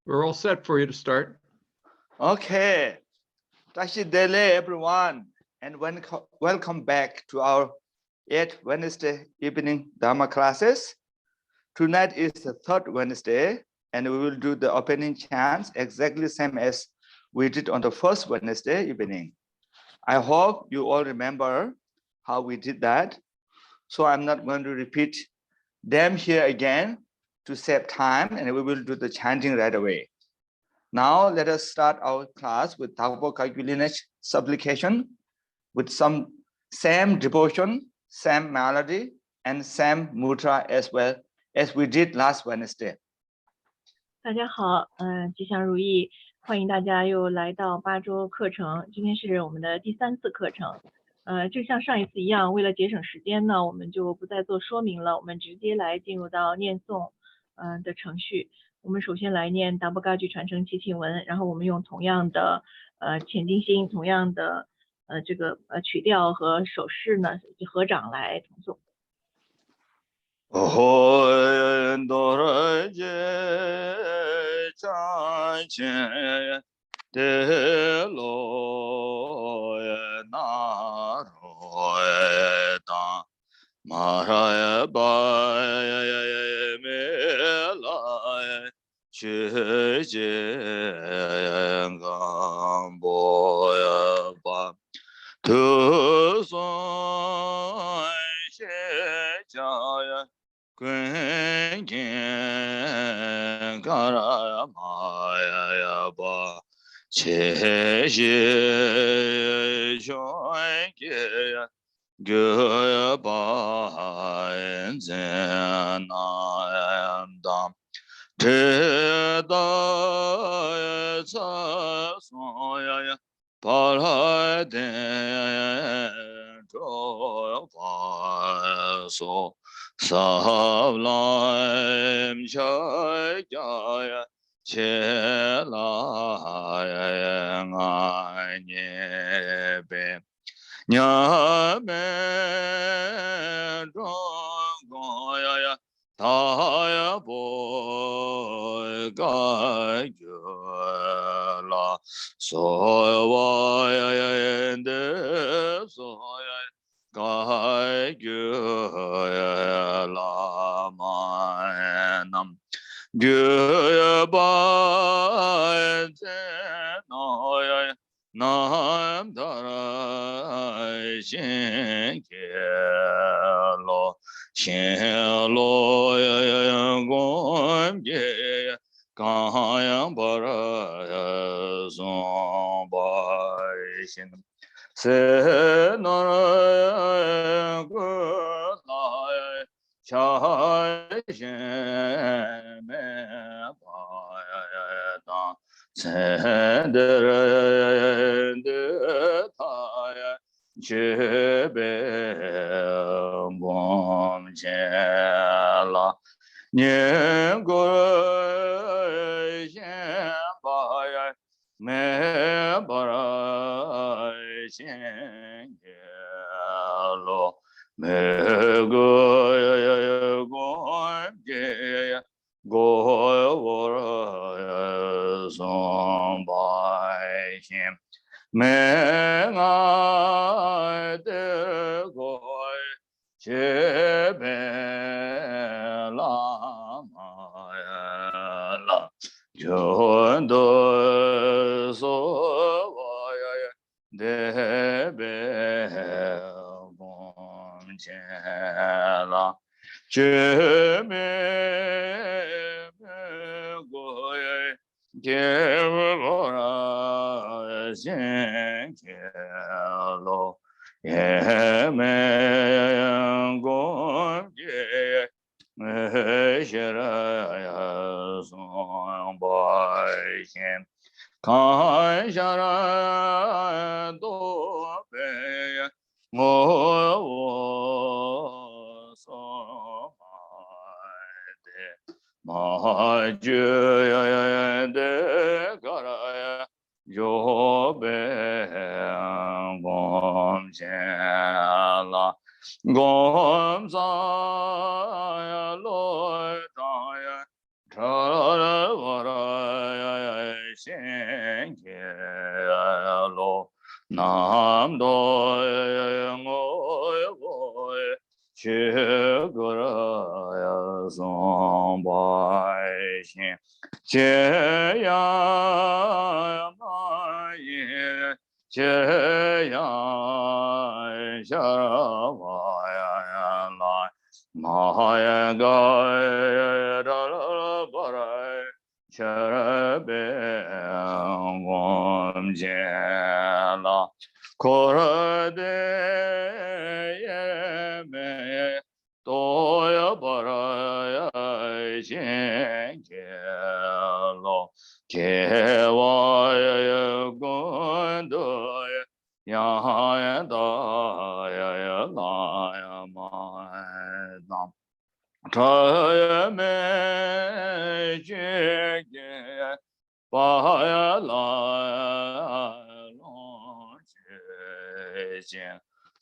We're all set for you to start. Okay. Tashidele, everyone, and welcome back to our 8th Wednesday evening Dharma classes. Tonight is the 3rd Wednesday, and we will do the opening chants exactly same as we did on the 1st Wednesday evening. I hope you all remember how we did that. So I'm not going to repeat them here again to save time, and we will do the chanting right away. Now let us start our class with Dharmachakra supplication with some same devotion, same melody, and same mudra as well as we did last Wednesday. 大家好，吉祥如意，欢迎大家又来到8周课程。今天是我们的第3次课程。就像上一次一样，为了节省时间呢，我们就不再做说明了，我们直接来进入到念诵的程序。我们首先来念达波嘎句传承祈请文，然后我们用同样的虔敬心，同样的这个曲调和手势呢合掌来同诵。Nam do ngoy che gura song bai xin che ya ma yin che ya sha wa ya la ma ya ga da ba ra che be gom je la Kora de ye me toya bara jen ke lo ke wa ya gondo ya da ya la ya ma nam ta me je ke ba ya la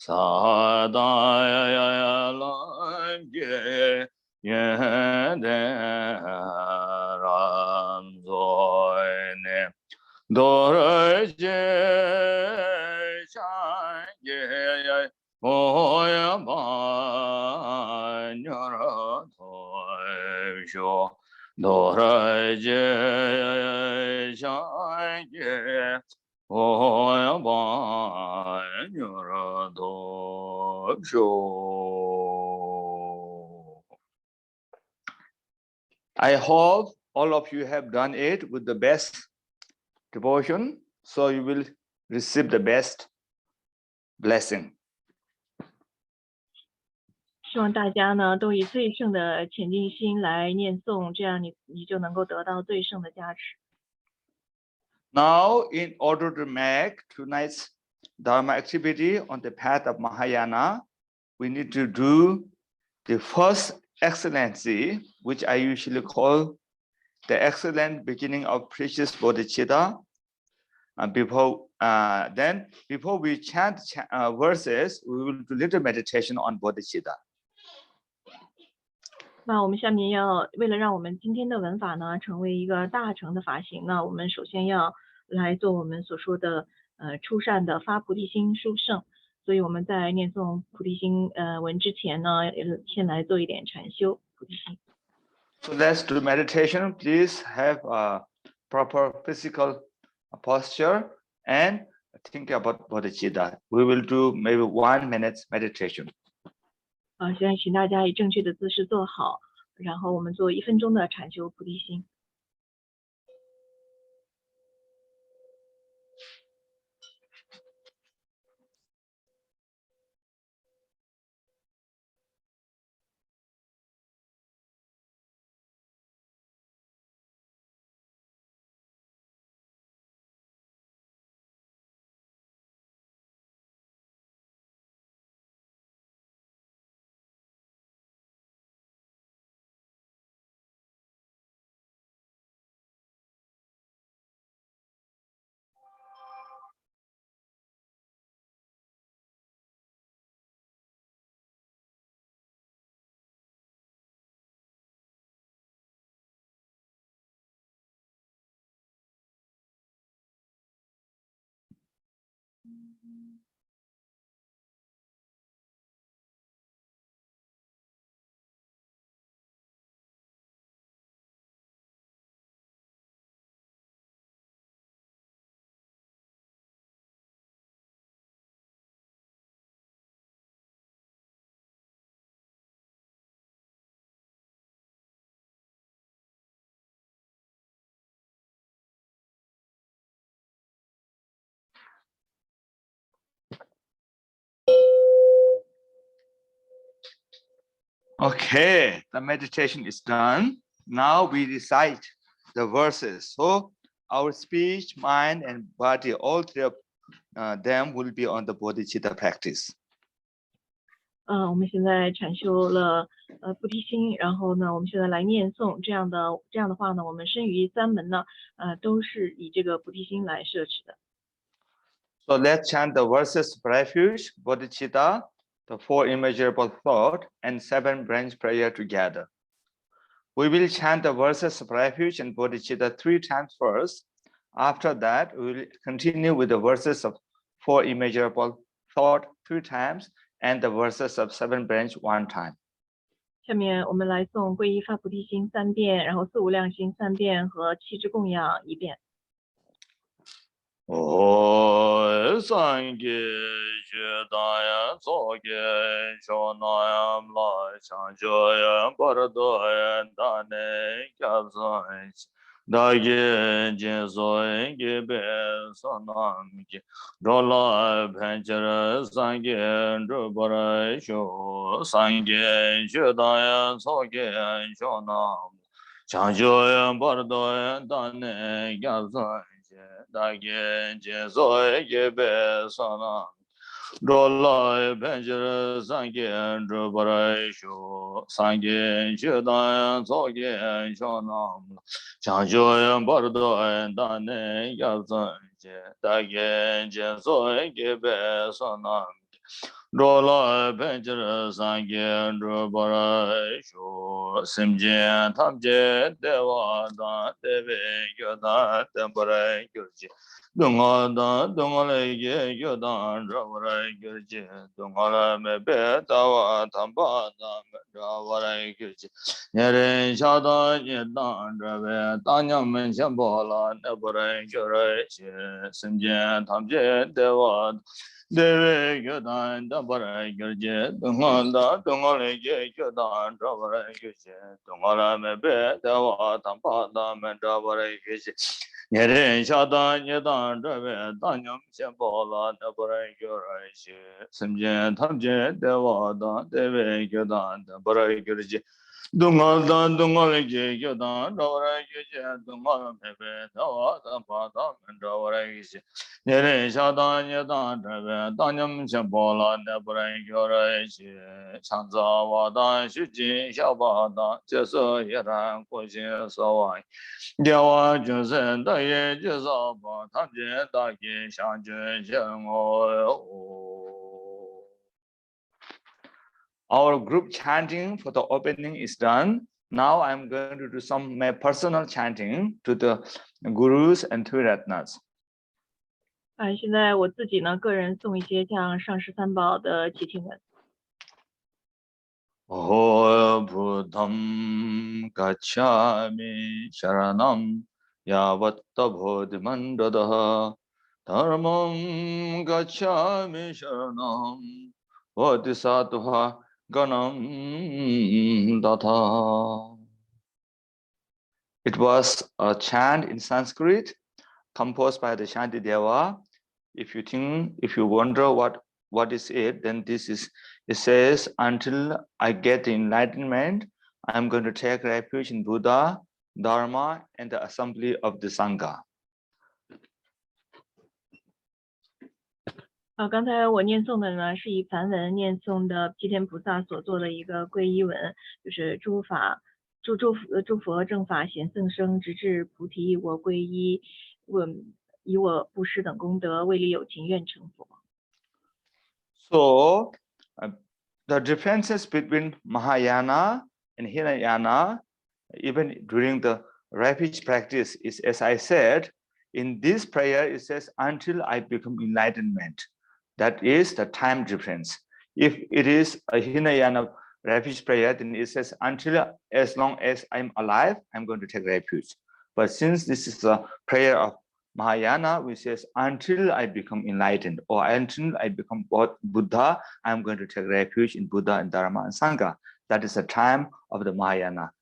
sa da ya la ge yen de ran zo ne do re je sha ye mo ya ma nya ra to sho do re je sha ye I hope all of you have done it with the best devotion, so you will receive the best blessing. 希望大家呢都以最圣的虔敬心来念诵，这样你就能够得到最圣的加持。Now, in order to make tonight's Dharma activity on the path of Mahayana, we need to do the first excellency, which I usually call the excellent beginning of precious bodhicitta. Before we chant verses, we will do little meditation on bodhicitta. 那我们下面为了让我们今天的文法呢成为一个大乘的法行呢，我们首先要来做我们所说的出善的发菩提心殊胜。所以我们在念诵菩提心文之前呢，先来做一点禅修菩提心。So let's do meditation. Please have a proper physical posture and think about bodhicitta. We will do maybe 1 minute meditation. 现在请大家以正确的姿势坐好，然后我们做1分钟的禅修菩提心。Okay, the meditation is done. Now we recite the verses. So our speech, mind, and body, all three of them will be on the bodhicitta practice. 我们现在禅修了菩提心，然后呢，我们现在来念诵，这样的话呢，我们身语意3门呢，都是以这个菩提心来摄持的。So let's chant the verses of refuge, bodhicitta, the 4 immeasurable thought, and 7 branch prayer together. We will chant the verses of refuge and bodhicitta 3 times first. After that, we will continue with the verses of 4 immeasurable thought 3 times, and the verses of 7 branch 1 time. 下面我们来诵皈依发菩提心3遍，然后四无量心3遍和7支供养1遍。Sangye Shudaya Soge Shonaya Mla Chanjoya Baradoya Dane Kyabzan Dage Jinsoy Gibe Sonamki Dola Panchara Sangye Drupara Sho Sangye Shudaya Soge Shonam Chanjoya Baradoya Dane Kyabzan Dage Jinsoy Gibe Sonam Dola Panchara Sangye Drupara Sho Sangye Shudaya Soge Shonam Chanjoya Bardo Dane Yapsan Dage Jinsoy Gibe Sonam Dola Panchara Sangye Drupara Sho Simje Tamje Dewa Dan Deve Yodan Tempore Gyurji Dunga Lege Yodan Dravara Gyurji Dunga Mebe Tawa Tampa Dravara Gyurji Nere Shada Yedan Drave Tanyam Shambola Nebore Gyurji Simje Tamje Dewa Deve Yodan Dambara Gyurji Dunga Lege Yodan Dravara Gyurji Dunga Mebe Tawa Tampa Dravara Gyurji Nere Shada Yedan Drave Tanyam Shambola Nebore Gyurji Simje Tamje Dewa Deve Yodan Dambara Gyurji Dungal Lege Yodan Dravara Gyurji Dunga Mebe Tawa Tampa Dravara Gyurji Nere Shada Yedan Drave Tanyam Shambola Nebore Gyurji Chanza Wadan Shuji Shabada Jesu Yeran Kushi Sawai Dewa Junsen Daye Jezaba Tamje Dagi Shangje Shengo. Our group chanting for the opening is done. Now I'm going to do some my personal chanting to the gurus and three ratnas. 现在我自己呢，个人诵一些像上师三宝的祈请文。Buddham Gacchami Sharanam Yavatta Bodhimandadaha Dharmam Gacchami Sharanam Bodhisattva Ganam Datha. It was a chant in Sanskrit composed by the Shanti Deva. If you wonder what is it, then this is, it says, until I get the enlightenment, I'm going to take refuge in Buddha, Dharma, and the assembly of the Sangha. 刚才我念诵的呢，是以梵文念诵的毗天菩萨所做的一个皈依文，就是诸佛正法显圣生，直至菩提我皈依，以我布施等功德，为利有情愿成佛。So, the differences between Mahayana and Hinayana, even during the refuge practice, is, as I said, in this prayer it says, until I become enlightenment. That is the time difference. If it is a Hinayana refuge prayer, then it says, until as long as I'm alive, I'm going to take refuge. But since this is a prayer of Mahayana, which says, until I become enlightened, or until I become Buddha, I'm going to take refuge in Buddha and Dharma and Sangha. That is the time of the Mahayana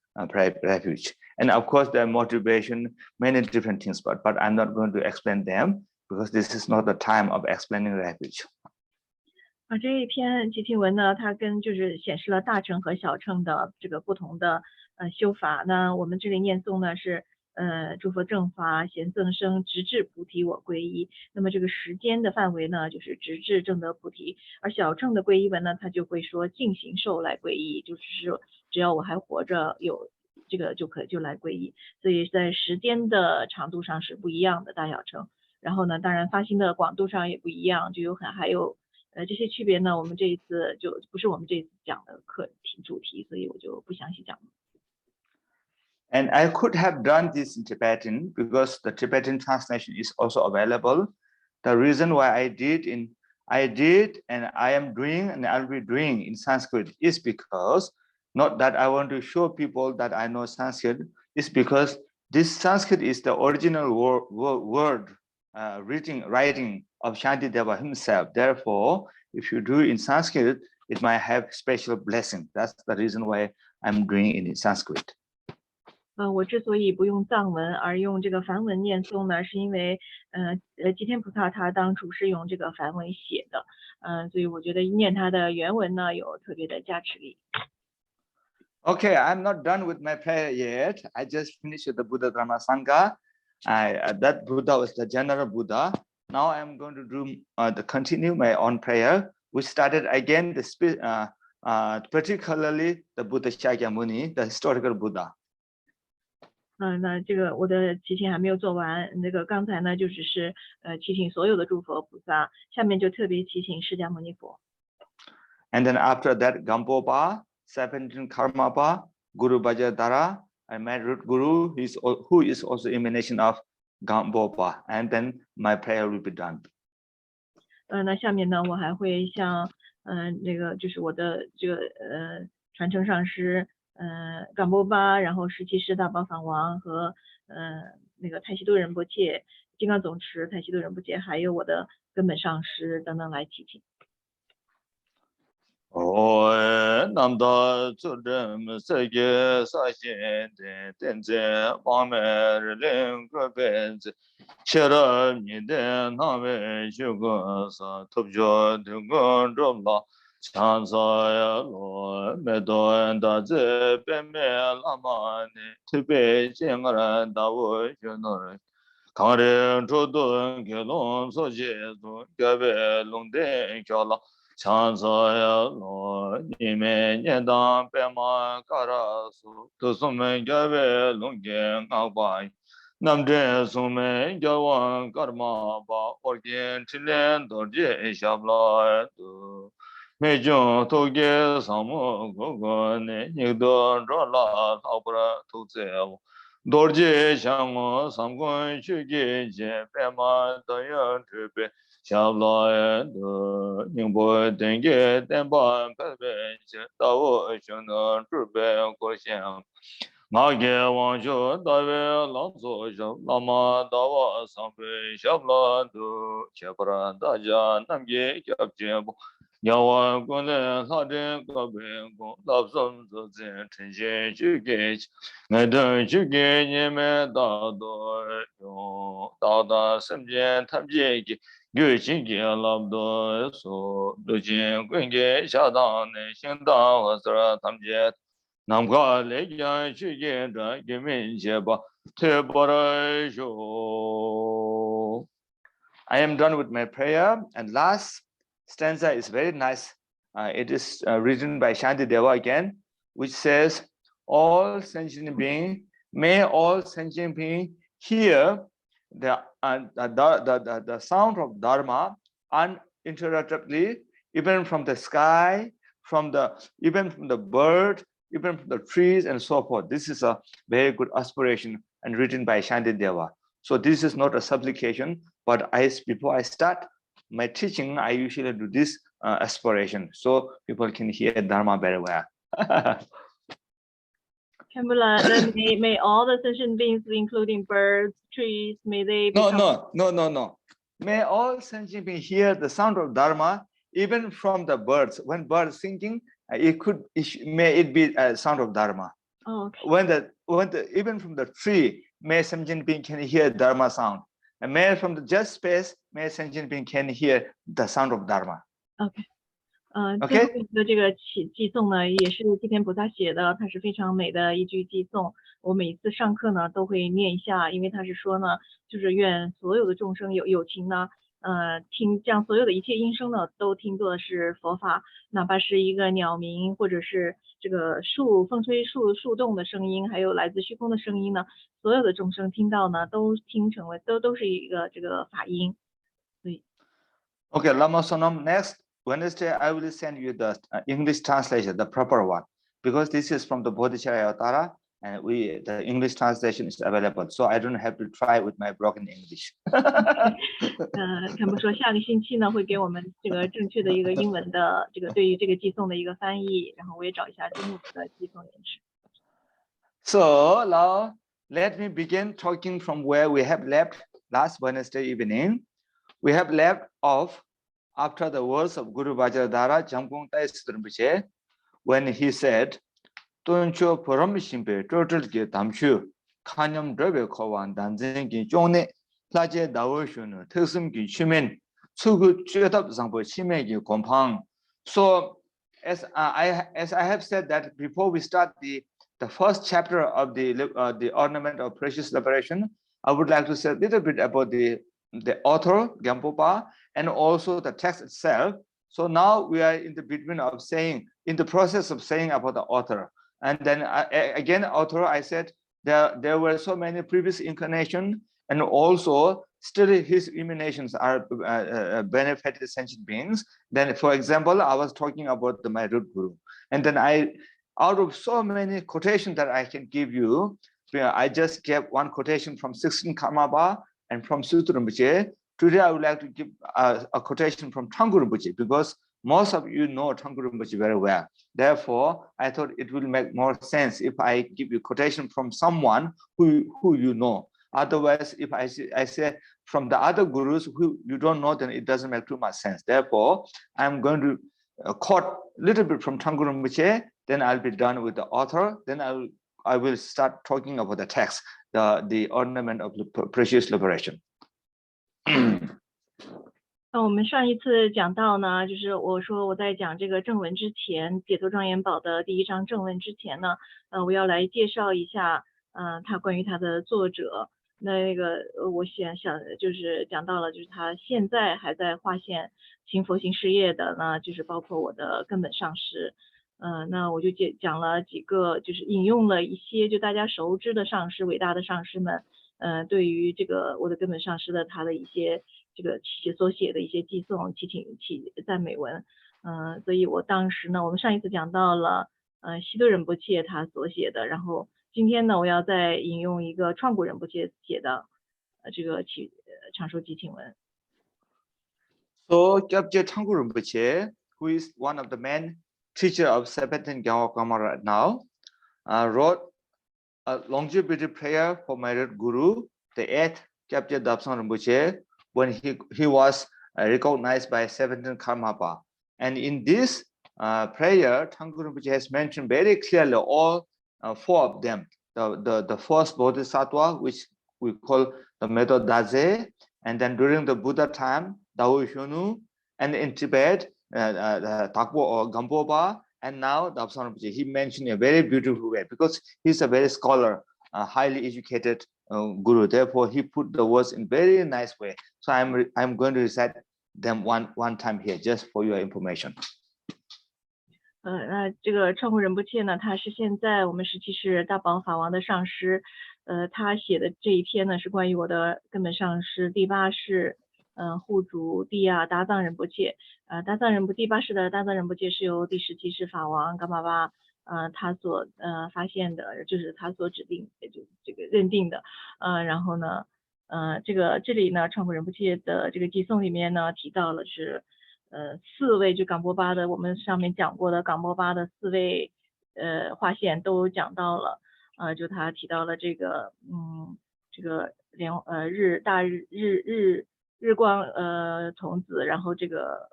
refuge. And of course, there are motivation, many different things, but I'm not going to explain them because this is not the time of explaining refuge. 这一篇祈请文呢，它就是显示了大乘和小乘的这个不同的修法。那我们这里念诵呢是诸佛正法显圣生，直至菩提我皈依。那么这个时间的范围呢，就是直至正得菩提。而小乘的皈依文呢，它就会说尽形寿来皈依，就是说只要我还活着，有这个就来皈依。所以在时间的长度上是不一样的大小乘。然后呢，当然发心的广度上也不一样，就还有这些区别呢，我们这一次就不是我们这一次讲的课题主题，所以我就不详细讲了。And I could have done this in Tibetan because the Tibetan translation is also available. the reason why I did and I am doing and I'll be doing in Sanskrit is because not that I want to show people that I know Sanskrit, it's because this Sanskrit is the original word writing of Shantideva himself. Therefore, if you do in Sanskrit, it might have special blessing. That's the reason why I'm doing it in Sanskrit. 我之所以不用藏文而用这个梵文念诵呢，是因为吉天菩萨他当初是用这个梵文写的，所以我觉得念他的原文呢有特别的加持力。Okay, I'm not done with my prayer yet. I just finished with the Buddha Dharma Sangha. That Buddha was the general Buddha. Now I'm going to do continue my own prayer, which started again particularly the Buddha Shakyamuni, the historical Buddha. 那这个我的祈请还没有做完，那个刚才呢就只是祈请所有的诸佛菩萨，下面就特别祈请释迦牟尼佛。And then after that, Gampopa, 17 Karmapa, Guru Bhajadara, I met root Guru, who is also emanation of Gampopa, and then my prayer will be done. 那下面呢，我还会向那个就是我的这个传承上师Gampopa，然后17世大宝法王和那个太虚多仁波切、金刚总持太虚多仁波切，还有我的根本上师等等来祈请。남다 주름 세계 사신데 텐제 마메르랭 그벤즈 체럽니데 나베 주고서 톱조 등건 좀라 찬사야로 메도엔다제 베멜아마네 특배 쟁어란다고 주노 강aren 조던 결론 소제도 가베 롱데 결라 찬사야 로 니메 년당 베마 가라수 도소메 가베 롱겐 아바이 남제 소메 겨원 가르마바 올겐 칠렌 도제 샤블라도 메죠 도게 사모 고고네 니도 로라 하브라 도제오 도르제 샹모 삼군 슈게제 베마 도연 트베 샤블라에도 닝보 댕게 덴반 베베제 다오 숑노 트베 고샹 마게 왕조 다베 랑조죠 라마 다와 삼베 샤블라도 쳬브라 다자 남게 겹제보 야와 군에 사진 거베고 납섬도 제 천신 주게 내던 주게 님의 다도 요 다다 섬제 탐지기 교신기 람도 소 도진 권계 샤당의 신당어서 탐제 남과 레기한 주게다 김인제바 퇴버라쇼. I am done with my prayer, and last stanza is very nice. It is written by Shantideva again, which says, all sentient beings, may all sentient beings hear the sound of Dharma uninterruptedly, even from the sky, even from the bird, even from the trees and so forth. This is a very good aspiration and written by Shantideva. So this is not a supplication, but before I start my teaching, I usually do this aspiration so people can hear Dharma very well. May all the sentient beings, including birds, trees, may they become... No. May all sentient beings hear the sound of Dharma, even from the birds. When birds singing, may it be a sound of Dharma. Oh, okay. Even from the tree, may sentient being can hear Dharma sound. And may from the just space, may sentient being can hear the sound of Dharma. Okay. 最后一个这个寄颂呢，也是吉田菩萨写的，它是非常美的一句寄颂。我每次上课呢都会念一下，因为他是说呢，就是愿所有的众生有情呢，将所有的一切音声呢都听作是佛法，哪怕是一个鸟鸣，或者是这个风吹树动的声音，还有来自虚空的声音呢，所有的众生听到呢都听成为都是一个这个法音。对。Okay, Lama Sonam, next Wednesday, I will send you the English translation, the proper one, because this is from the Bodhicharya Avtara. and the English translation is available, so I don't have to try with my broken English. 他们说下个星期呢会给我们这个正确的一个英文的这个对于这个寄送的一个翻译，然后我也找一下中文的寄送延迟。So now let me begin talking from where we have left last Wednesday evening. We have left off after the words of Guru Vajradhara Jamgung Taisut Rinpoche, when he said, "Tuncho Paramishimpe Turtle Damshu Kanyam Drabe Kowan Danzingi Jone Plaje Dawoshun Tesumgi Chimen Tsugu Chetab Zambo Chimegi Kompang." So as I have said that before we start the first chapter of the Ornament of Precious Liberation, I would like to say a little bit about the author, Gampopa, and also the text itself. So now we are in the process of saying about the author. And then again, author, I said there were so many previous incarnations, and also still his emanations are benefited sentient beings. Then, for example, I was talking about my root guru. And then out of so many quotations that I can give you, I just gave one quotation from 16 Karmapa and from Sutra Rinpoche. Today I would like to give a quotation from Tangur Rinpoche, because most of you know Tangur Rinpoche very well. Therefore, I thought it will make more sense if I give you quotation from someone who you know. Otherwise, if I say from the other gurus who you don't know, then it doesn't make too much sense. Therefore, I'm going to quote a little bit from Tangur Rinpoche, then I'll be done with the author. Then I will start talking about the text, the Ornament of Precious Liberation. 那我们上一次讲到呢，就是我说我在讲这个正文之前，解脱庄严宝的第一章正文之前呢，我要来介绍一下，他关于他的作者。那个我想就是讲到了，就是他现在还在化现行佛行事业的呢，就是包括我的根本上师。那我就讲了几个，就是引用了一些就大家熟知的上师，伟大的上师们，对于这个我的根本上师的他的一些这个所写的一些寄颂、祈赞美文，所以我当时呢，我们上一次讲到了西多仁波切他所写的，然后今天呢，我要再引用一个创古仁波切写的这个长寿祈请文。So Gyabje Tangur Rinpoche, who is one of the main teacher of 17th Gampopa right now, wrote a longevity prayer for my guru, the 8th Gyabje Dabsang Rinpoche, when he was recognized by 17th Karmapa. And in this prayer, Tangur Rinpoche has mentioned very clearly all four of them. The first Bodhisattva, which we call the Method Daze, and then during the Buddha time, Dao Hyonu, and in Tibet, Takpo or Gampopa, and now Dabsang Rinpoche. He mentioned a very beautiful way, because he's a very scholar, highly educated guru. Therefore, he put the words in very nice way. So I'm going to recite them one time here, just for your information. 那这个创古仁波切呢，他是现在我们17世大宝法王的上师，他写的这一篇呢是关于我的根本上师第8世护主地亚达藏仁波切，第8世的达藏仁波切是由第17世法王噶玛巴他所发现的，就是他所指定就这个认定的，然后呢这里呢创古仁波切的这个寄颂里面呢提到了是4位就冈波巴的，我们上面讲过的冈波巴的4位化现都讲到了，就他提到了这个这个日光童子，然后这个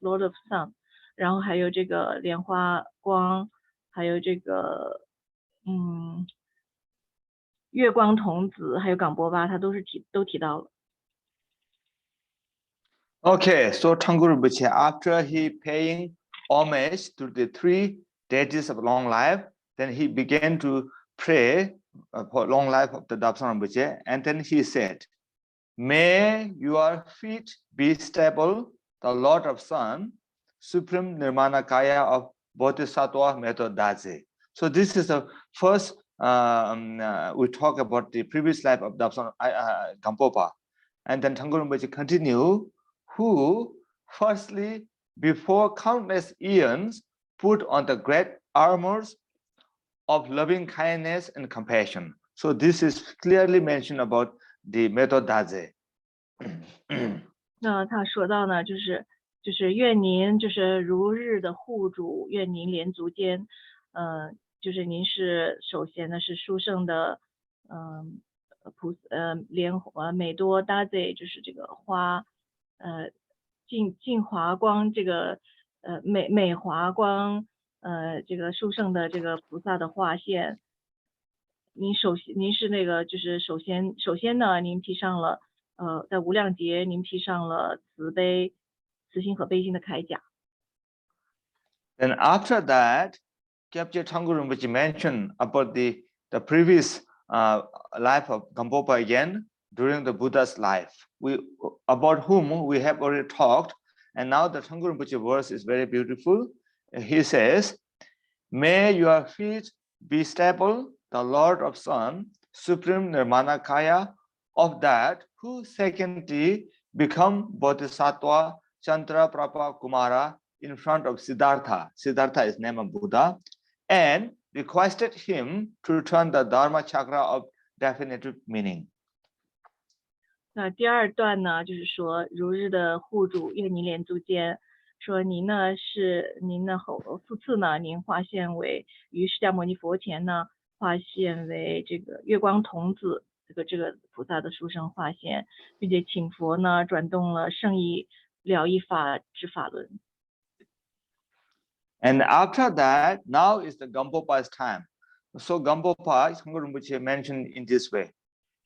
Lord of Sun， 然后还有这个莲花光，还有这个月光童子，还有冈波巴，他都提到了。Okay, so Tangur Rinpoche, after he paying homage to the 3 deities of long life, then he began to pray for long life of the Dabsang Rinpoche, and then he said, "May your feet be stable, the Lord of Sun, Supreme Nirmanakaya of Bodhisattva Method Daze." So this is the first, we talk about the previous life of Dabsang Gampopa. And then Tangur Rinpoche continue, who firstly, before countless eons, put on the great armors of loving kindness and compassion. So this is clearly mentioned about the method daze. 那他说到呢，就是愿您就是如日的护主，愿您连足间，就是您是首先呢是殊胜的，莲美多大 Z 就是这个花，净华光这个美华光，这个殊胜的这个菩萨的化现，您是那个就是首先呢，您披上了在无量劫您披上了慈心和悲心的铠甲。Then after that, Kyabje Thangu Rinpoche mentioned about the previous life of Gampopa again during the Buddha's life, about whom we have already talked, and now the Thangu Rinpoche verse is very beautiful. He says, "May your feet be stable, the Lord of Sun, Supreme Nirmanakaya, of that who secondly become Bodhisattva Chandra Prabha Kumara in front of Siddhartha." Siddhartha is name of Buddha, and requested him to return the Dharmachakra of definitive meaning. 那第二段呢，就是说如日的护主，愿您连足间。说您呢复次呢，您化现为于释迦牟尼佛前呢，化现为这个月光童子，这个菩萨的殊胜化现，并且请佛呢转动了圣意了义法之法轮。And after that, now is the Gampopa's time. So Gampopa, Thangu Rinpoche mentioned in this way: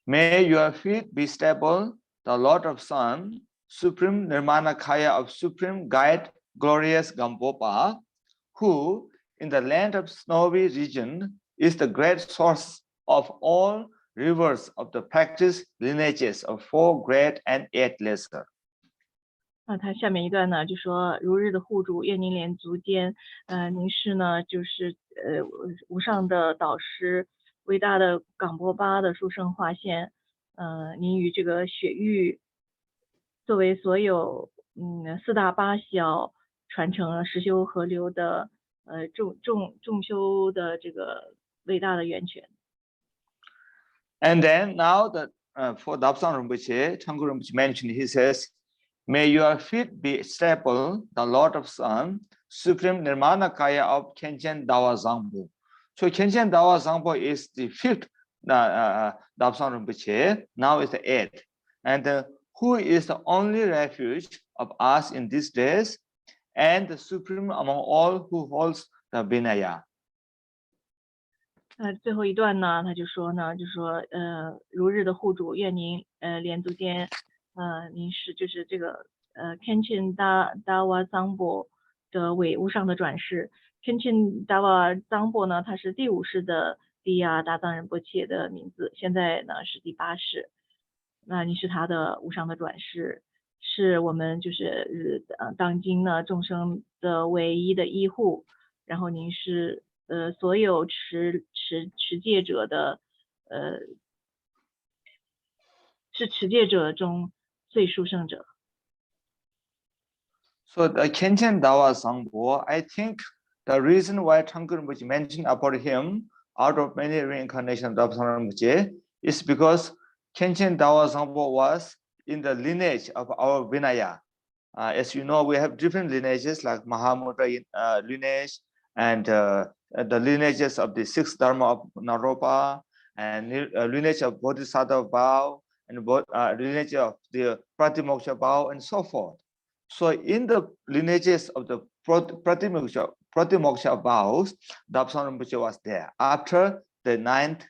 "May your feet be stable, the Lord of Sun, Supreme Nirmanakaya of Supreme Guide, glorious Gampopa, who in the land of snowy region is the great source of all rivers of the practice lineages of 4 great and 8 lesser." 那他下面一段呢，就说如日的护主，愿您连足间。您是呢，就是无上的导师，伟大的冈波巴的殊胜化现。您与这个雪域作为所有4大8小传承了实修河流的众修的这个伟大的源泉。And then now that for Dabsang Rinpoche, Thangu Rinpoche mentioned, he says, "May your feet be stable, the Lord of Sun, Supreme Nirmanakaya of Khenchen Dawa Zangpo." So Khenchen Dawa Zangpo is the 5th Dabsang Rinpoche, now is the 8th. And who is the only refuge of us in these days, and the supreme among all who holds the Vinaya. 最后一段呢，他就说如日的护主，愿您连足间，您是就是这个Khenchen Dawa Zangpo 的无上的转世。Khenchen Dawa Zangpo 呢，它是第5世的第亚大藏仁波切的名字，现在呢是第8世。那您是他的无上的转世，是我们就是当今呢众生的唯一的依护。然后您是所有持戒者的是持戒者中最殊胜者。So the Khenchen Dawa Zangpo, I think the reason why Thangu Rinpoche mentioned about him out of many reincarnations of Dabsang Rinpoche is because Khenchen Dawa Zangpo was in the lineage of our Vinaya. As you know, we have different lineages like Mahamudra lineage and the lineages of the 6th Dharma of Naropa and lineage of Bodhisattva vow and lineage of the Pratimoksha vow and so forth. So in the lineages of the Pratimoksha vows, Dabsang Rinpoche was there after the 9th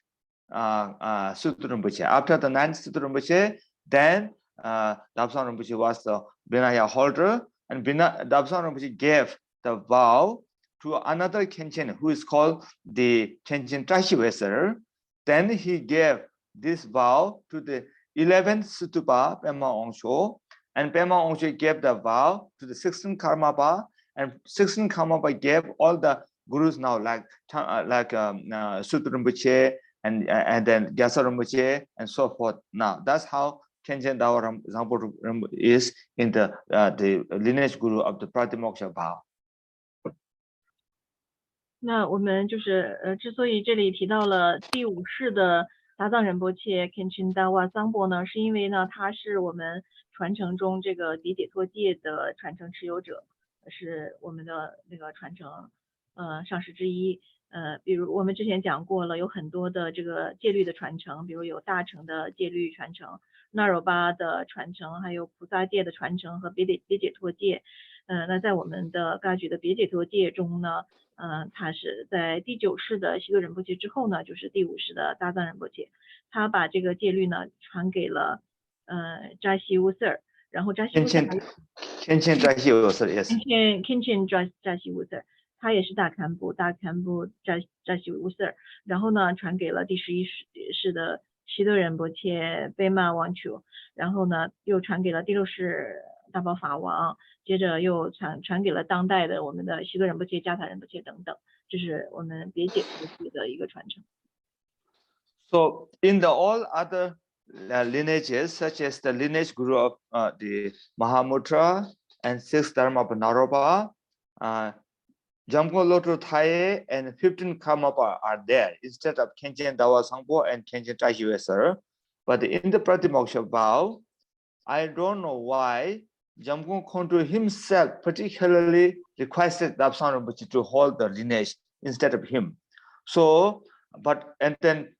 Sutta Rinpoche. After the 9th Sutta Rinpoche, then Dabsang Rinpoche was the Vinaya holder, and Dabsang Rinpoche gave the vow to another Khenchen who is called the Khenchen Trashivesar. Then he gave this vow to the 11th Sutupa Pema Ongsho, and Pema Ongsho gave the vow to the 16th Karmapa, and 16th Karmapa gave all the gurus now like Sutta Rinpoche and then Gyasa Rinpoche and so forth. Now that's how Khenchen Dawa Zangpo is in the lineage guru of the Pratimoksha vow. 那我们就是之所以这里提到了第五世的达藏仁波切 Khenpo Sangye 呢，是因为呢他是我们传承中这个别解脱戒的传承持有者，是我们的那个传承上师之一。比如我们之前讲过了，有很多的这个戒律的传承，比如有大乘的戒律传承、那若巴的传承，还有菩萨戒的传承和别解脱戒。那在我们的噶举的别解脱戒中呢，他是在第9世的西多仁波切之后呢，就是第5世的大藏仁波切，他把这个戒律呢传给了扎西乌瑟尔，然后扎西乌瑟尔Khenpo扎西乌瑟尔 yes Khenpo扎西乌瑟尔，他也是大堪布扎西乌瑟尔，然后呢传给了第11世的西多仁波切贝玛王丘，然后呢又传给了第6世大宝法王，接着又传给了当代的我们的西多仁波切、加塔仁波切等等，这是我们别解脱戒的一个传承。So in the all other lineages, such as the lineage guru of the Mahamudra and 6th Dharma of Naropa, Jamgon Lotu Thaye and 15 Karmapa are there instead of Khenchen Dawa Sangpo and Khenchen Tashi. But in the Pratimoksha vow, I don't know why Jamgon Khontu himself particularly requested Dabsan Rinpoche to hold the lineage instead of him. So, and then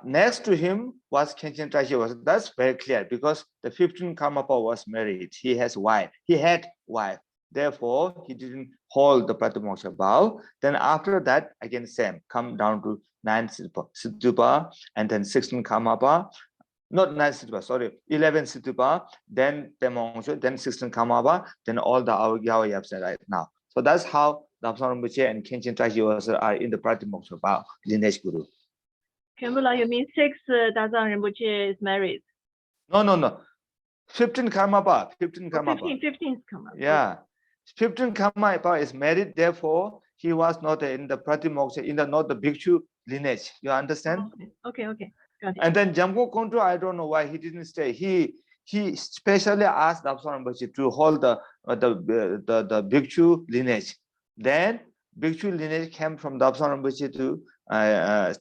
next to him was Khenchen Tashi. That's very clear because the 15 Karmapa was married. He had wife. Therefore, he didn't hold the Pratimoksha vow. Then after that, again same, come down to 9 Situpa and then 16 Karmapa. Not 9 Situpa, sorry, 11 Situpa, then Temongshu, then 16 Karmapa, then all the Yaoyaps right now. So that's how Dabsan Rinpoche and Khenchen Tashi are in the Pratimoksha vow, lineage guru. Khenpo, you mean 6 Dazang Rinpoche is married? No. 15 Karmapa. 15 Karmapa. 15th Karmapa. Yeah. 15 Karmapa is married, therefore he was not in the Pratimoksha, not the Bhikshu lineage. You understand? Okay. Got it. And then Jamgon Khontu, I don't know why he didn't stay. He specially asked Dabsan Rinpoche to hold the Bhikshu lineage. Then Bhikshu lineage came from Dabsan Rinpoche to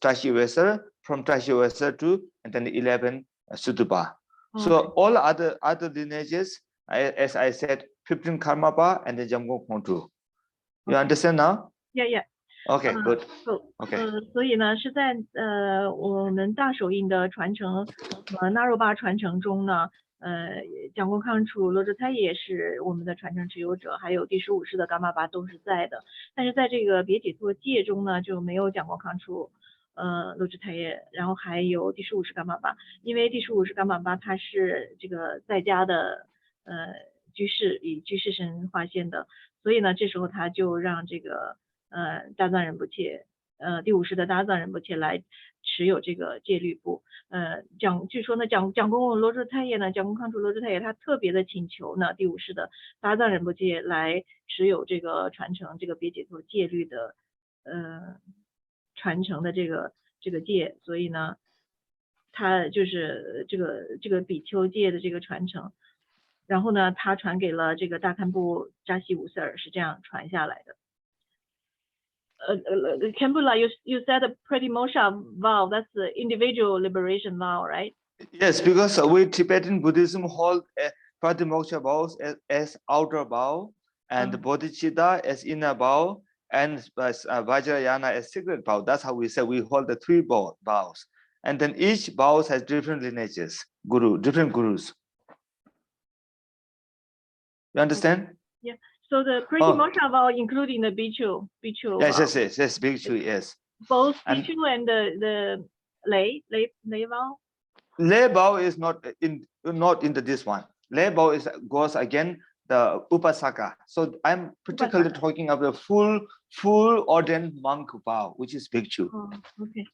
Tashi Weser, from Tashi Weser to and then 11 Sutupa. So all other lineages, as I said, 15 Karmapa and then Jamgon Khontu. You understand now? Yeah. Okay, good. Okay. 所以呢，是在我们大手印的传承和纳若巴传承中呢，蒋公康楚、罗哲他也是我们的传承持有者，还有第15世的噶玛巴都是在的。但是在这个别解脱戒中呢，就没有蒋公康楚、罗哲他也，然后还有第15世噶玛巴，因为第15世噶玛巴他是这个在家的居士，以居士身化现的，所以呢，这时候他就让这个大藏仁波切第5世的大藏仁波切来持有这个戒律部。据说呢蒋公罗哲太爷呢，蒋公康楚罗哲太爷他特别的请求呢第5世的大藏仁波切来持有这个传承这个别解脱戒律的传承的这个戒，所以呢他就是这个比丘戒的这个传承，然后呢他传给了这个大堪布扎西五瑟尔，是这样传下来的。Khenpo, you said a Pratimoksha vow, that's the individual liberation vow, right? Yes, because we Tibetan Buddhism hold Pratimoksha vows as outer vow, and Bodhicitta as inner vow, and Vajrayana as secret vow. That's how we say we hold the 3 vows. And then each vow has different lineages, different gurus. You understand? Yeah. So the Pratimoksha vow including the Bhikshu yes, Bhikshu, yes. Both Bhikshu and the lay vow? Lay vow is not in this one. Lay vow goes again the Upasaka. So I'm particularly talking of the full ordained monk vow, which is Bhikshu. Okay.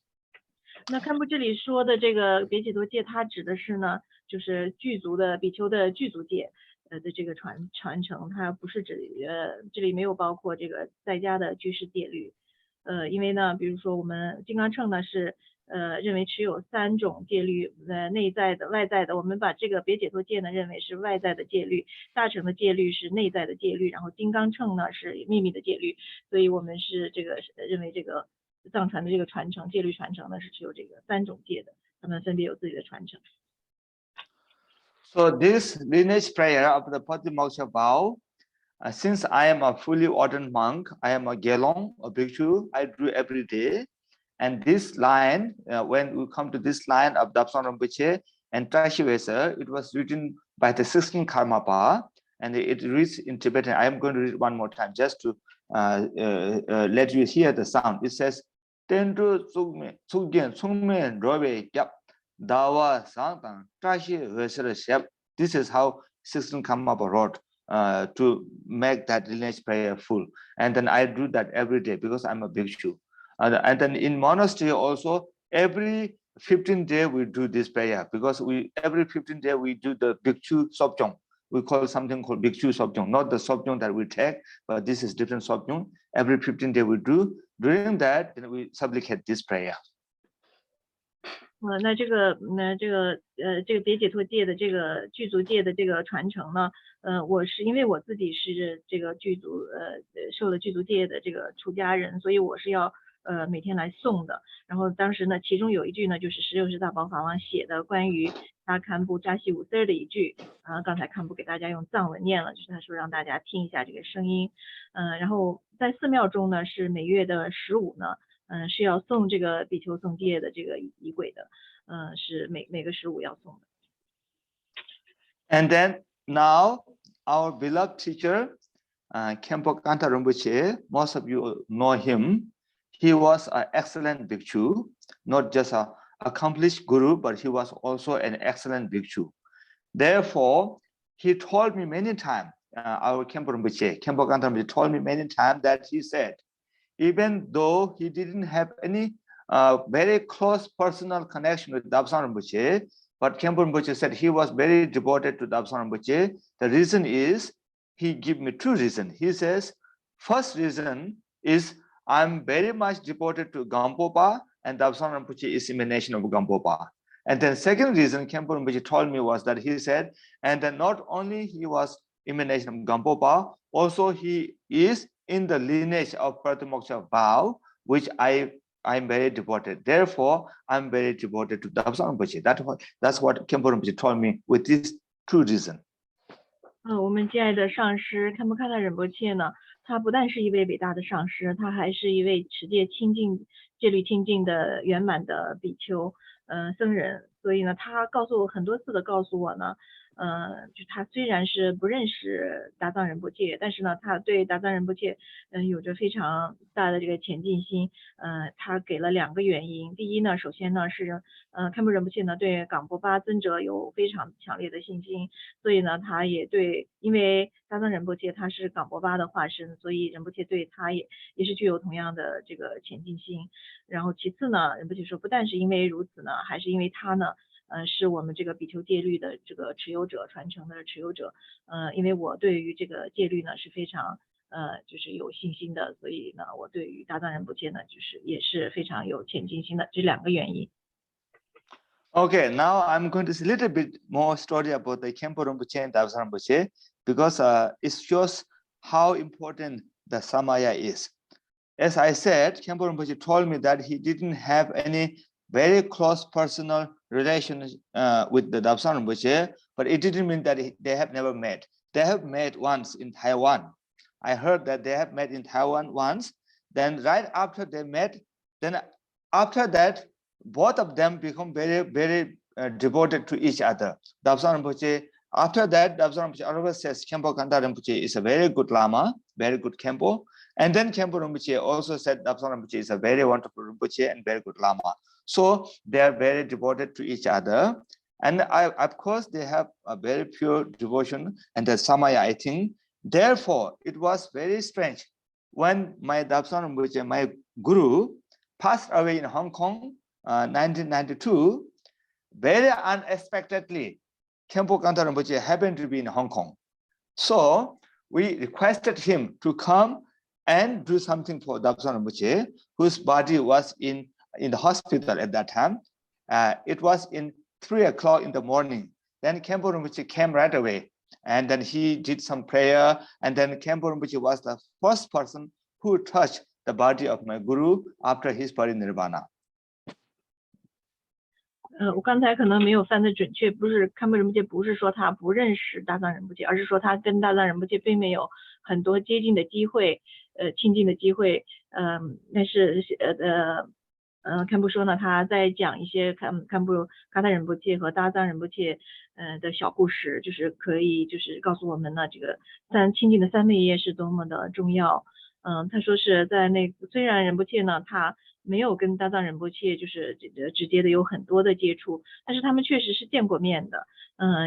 那堪布这里说的这个别解脱戒，它指的是呢，就是具足的比丘的具足戒的这个传承，它不是指这里没有包括这个在家的居士戒律。因为呢，比如说我们金刚乘呢是认为持有3种戒律，内在的、外在的。我们把这个别解脱戒呢认为是外在的戒律，大乘的戒律是内在的戒律，然后金刚乘呢是秘密的戒律。所以我们是这个认为这个藏传的这个传承戒律传承呢是持有这个3种戒的，他们分别有自己的传承。So this lineage prayer of the Patimoksha vow, since I am a fully ordained monk, I am a Gelong, a bhikshu, I do every day. And this line, when we come to this line of Dabsan Rinpoche and Trashivesa, it was written by the 16th Karmapa, and it reads in Tibetan. I am going to read one more time just to let you hear the sound. It says, Tendu Tsugyen Tsungmen Robe Yap Dawa Sangtang Trashivesa Shep. This is how 16th Karmapa wrote to make that lineage prayer full. And then I do that every day because I'm a bhikshu. And then in monastery also, every 15th day we do this prayer because every 15th day we do the bhikshu sobjong. We call something called bhikshu sobjong, not the sobjong that we take, but this is different sobjong. Every 15th day we do. During that, then we supplicate this prayer. 那这个别解脱戒的这个具足戒的这个传承呢，我是因为我自己是这个具足受了具足戒的这个出家人，所以我是要每天来诵的。然后当时呢，其中有一句呢，就是16世大宝法王写的关于他堪布扎西五丝的一句，刚才堪布给大家用藏文念了，就是他说让大家听一下这个声音。然后在寺庙中呢，是每月的15呢。是要诵这个比丘诵戒的这个仪轨的，是每个15要诵的。And then now our beloved teacher, Khenpo Kanta Rinpoche, most of you know him. He was an excellent bhikshu, not just an accomplished guru, but he was also an excellent bhikshu. Therefore, he told me many times, our Khenpo Rinpoche, Khenpo Kanta Rinpoche told me many times that he said, even though he didn't have any very close personal connection with Dabsan Rinpoche, but Khenpo Rinpoche said he was very devoted to Dabsan Rinpoche. The reason is, he gave me 2 reasons. He says, first reason is, I'm very much devoted to Gampopa, and Dabsan Rinpoche is emanation of Gampopa. And then second reason Khenpo Rinpoche told me was that he said, and then not only he was emanation of Gampopa, also he is in the lineage of Pratimoksha vow, which I'm very devoted. Therefore, I'm very devoted to Dabsan Rinpoche. That's what Khenpo Rinpoche told me with these 2 reasons. 我们敬爱的上师堪布喀塔仁波切呢，他不但是一位伟大的上师，他还是一位持戒清净、戒律清净的圆满的比丘僧人。所以呢，他很多次的告诉我呢，就他虽然是不认识达藏仁波切，但是呢，他对达藏仁波切有着非常大的这个前进心。他给了2个原因。第一呢，首先呢是堪布仁波切呢对冈波巴尊者有非常强烈的信心，所以呢他也因为达藏仁波切他是冈波巴的化身，所以仁波切对他也是具有同样的这个前进心。然后其次呢，仁波切说不但是因为如此呢，还是因为他呢是我们这个比丘戒律的这个持有者，传承的持有者。因为我对于这个戒律呢是非常就是有信心的，所以呢我对于达藏仁波切呢就是也是非常有前进心的，这2个原因。Okay, now I'm going to say a little bit more story about the Khenpo Rinpoche and Dabsan Rinpoche because it shows how important the samaya is. As I said, Khenpo Rinpoche told me that he didn't have any very close personal relation with the Dabsan Rinpoche, but it didn't mean that they have never met. They have met once in Taiwan. I heard that they have met in Taiwan once. Then right after they met, then after that, both of them become very, very devoted to each other. Dabsan Rinpoche, after that, Dabsan Rinpoche always says Khenpo Kanta Rinpoche is a very good Lama, very good Khenpo. And then Khenpo Rinpoche also said Dabsan Rinpoche is a very wonderful Rinpoche and very good Lama. So they are very devoted to each other. And of course, they have a very pure devotion and the samaya, I think. Therefore, it was very strange when my Dabsan Rinpoche, my guru, passed away in Hong Kong, 1992, very unexpectedly, Khenpo Kanta Rinpoche happened to be in Hong Kong. So we requested him to come and do something for Dabsan Rinpoche, whose body was in in the hospital at that time. It was in 3 o'clock in the morning. Then Khenpo Rinpoche came right away, and then he did some prayer, and then Khenpo Rinpoche was the first person who touched the body of my guru after his parinirvana. 我刚才可能没有翻得准确，不是堪布仁波切不是说他不认识大藏仁波切，而是说他跟大藏仁波切并没有很多接近的机会，亲近的机会，但是堪布说呢，他在讲一些堪布喀达仁波切和大藏仁波切的小故事，就是可以就是告诉我们呢，这个亲近的三昧耶是多么的重要。他说是在那个虽然仁波切呢他没有跟大藏仁波切就是直接的有很多的接触，但是他们确实是见过面的，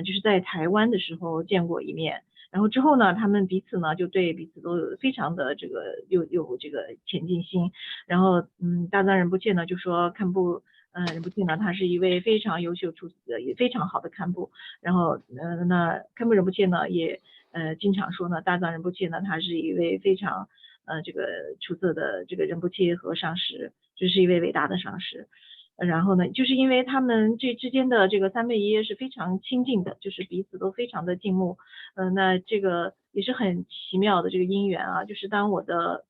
就是在台湾的时候见过一面，然后之后呢，他们彼此呢就对彼此都有非常的这个有这个前进心，然后大藏仁波切呢就说堪布仁波切呢他是一位非常优秀也非常好的堪布，然后那堪布仁波切呢也经常说呢大藏仁波切呢他是一位非常这个出色的这个仁波切和上师，就是一位伟大的上师。然后呢，就是因为他们这之间的这个三昧耶是非常亲近的，就是彼此都非常的敬慕。那这个也是很奇妙的这个因缘啊，就是当我的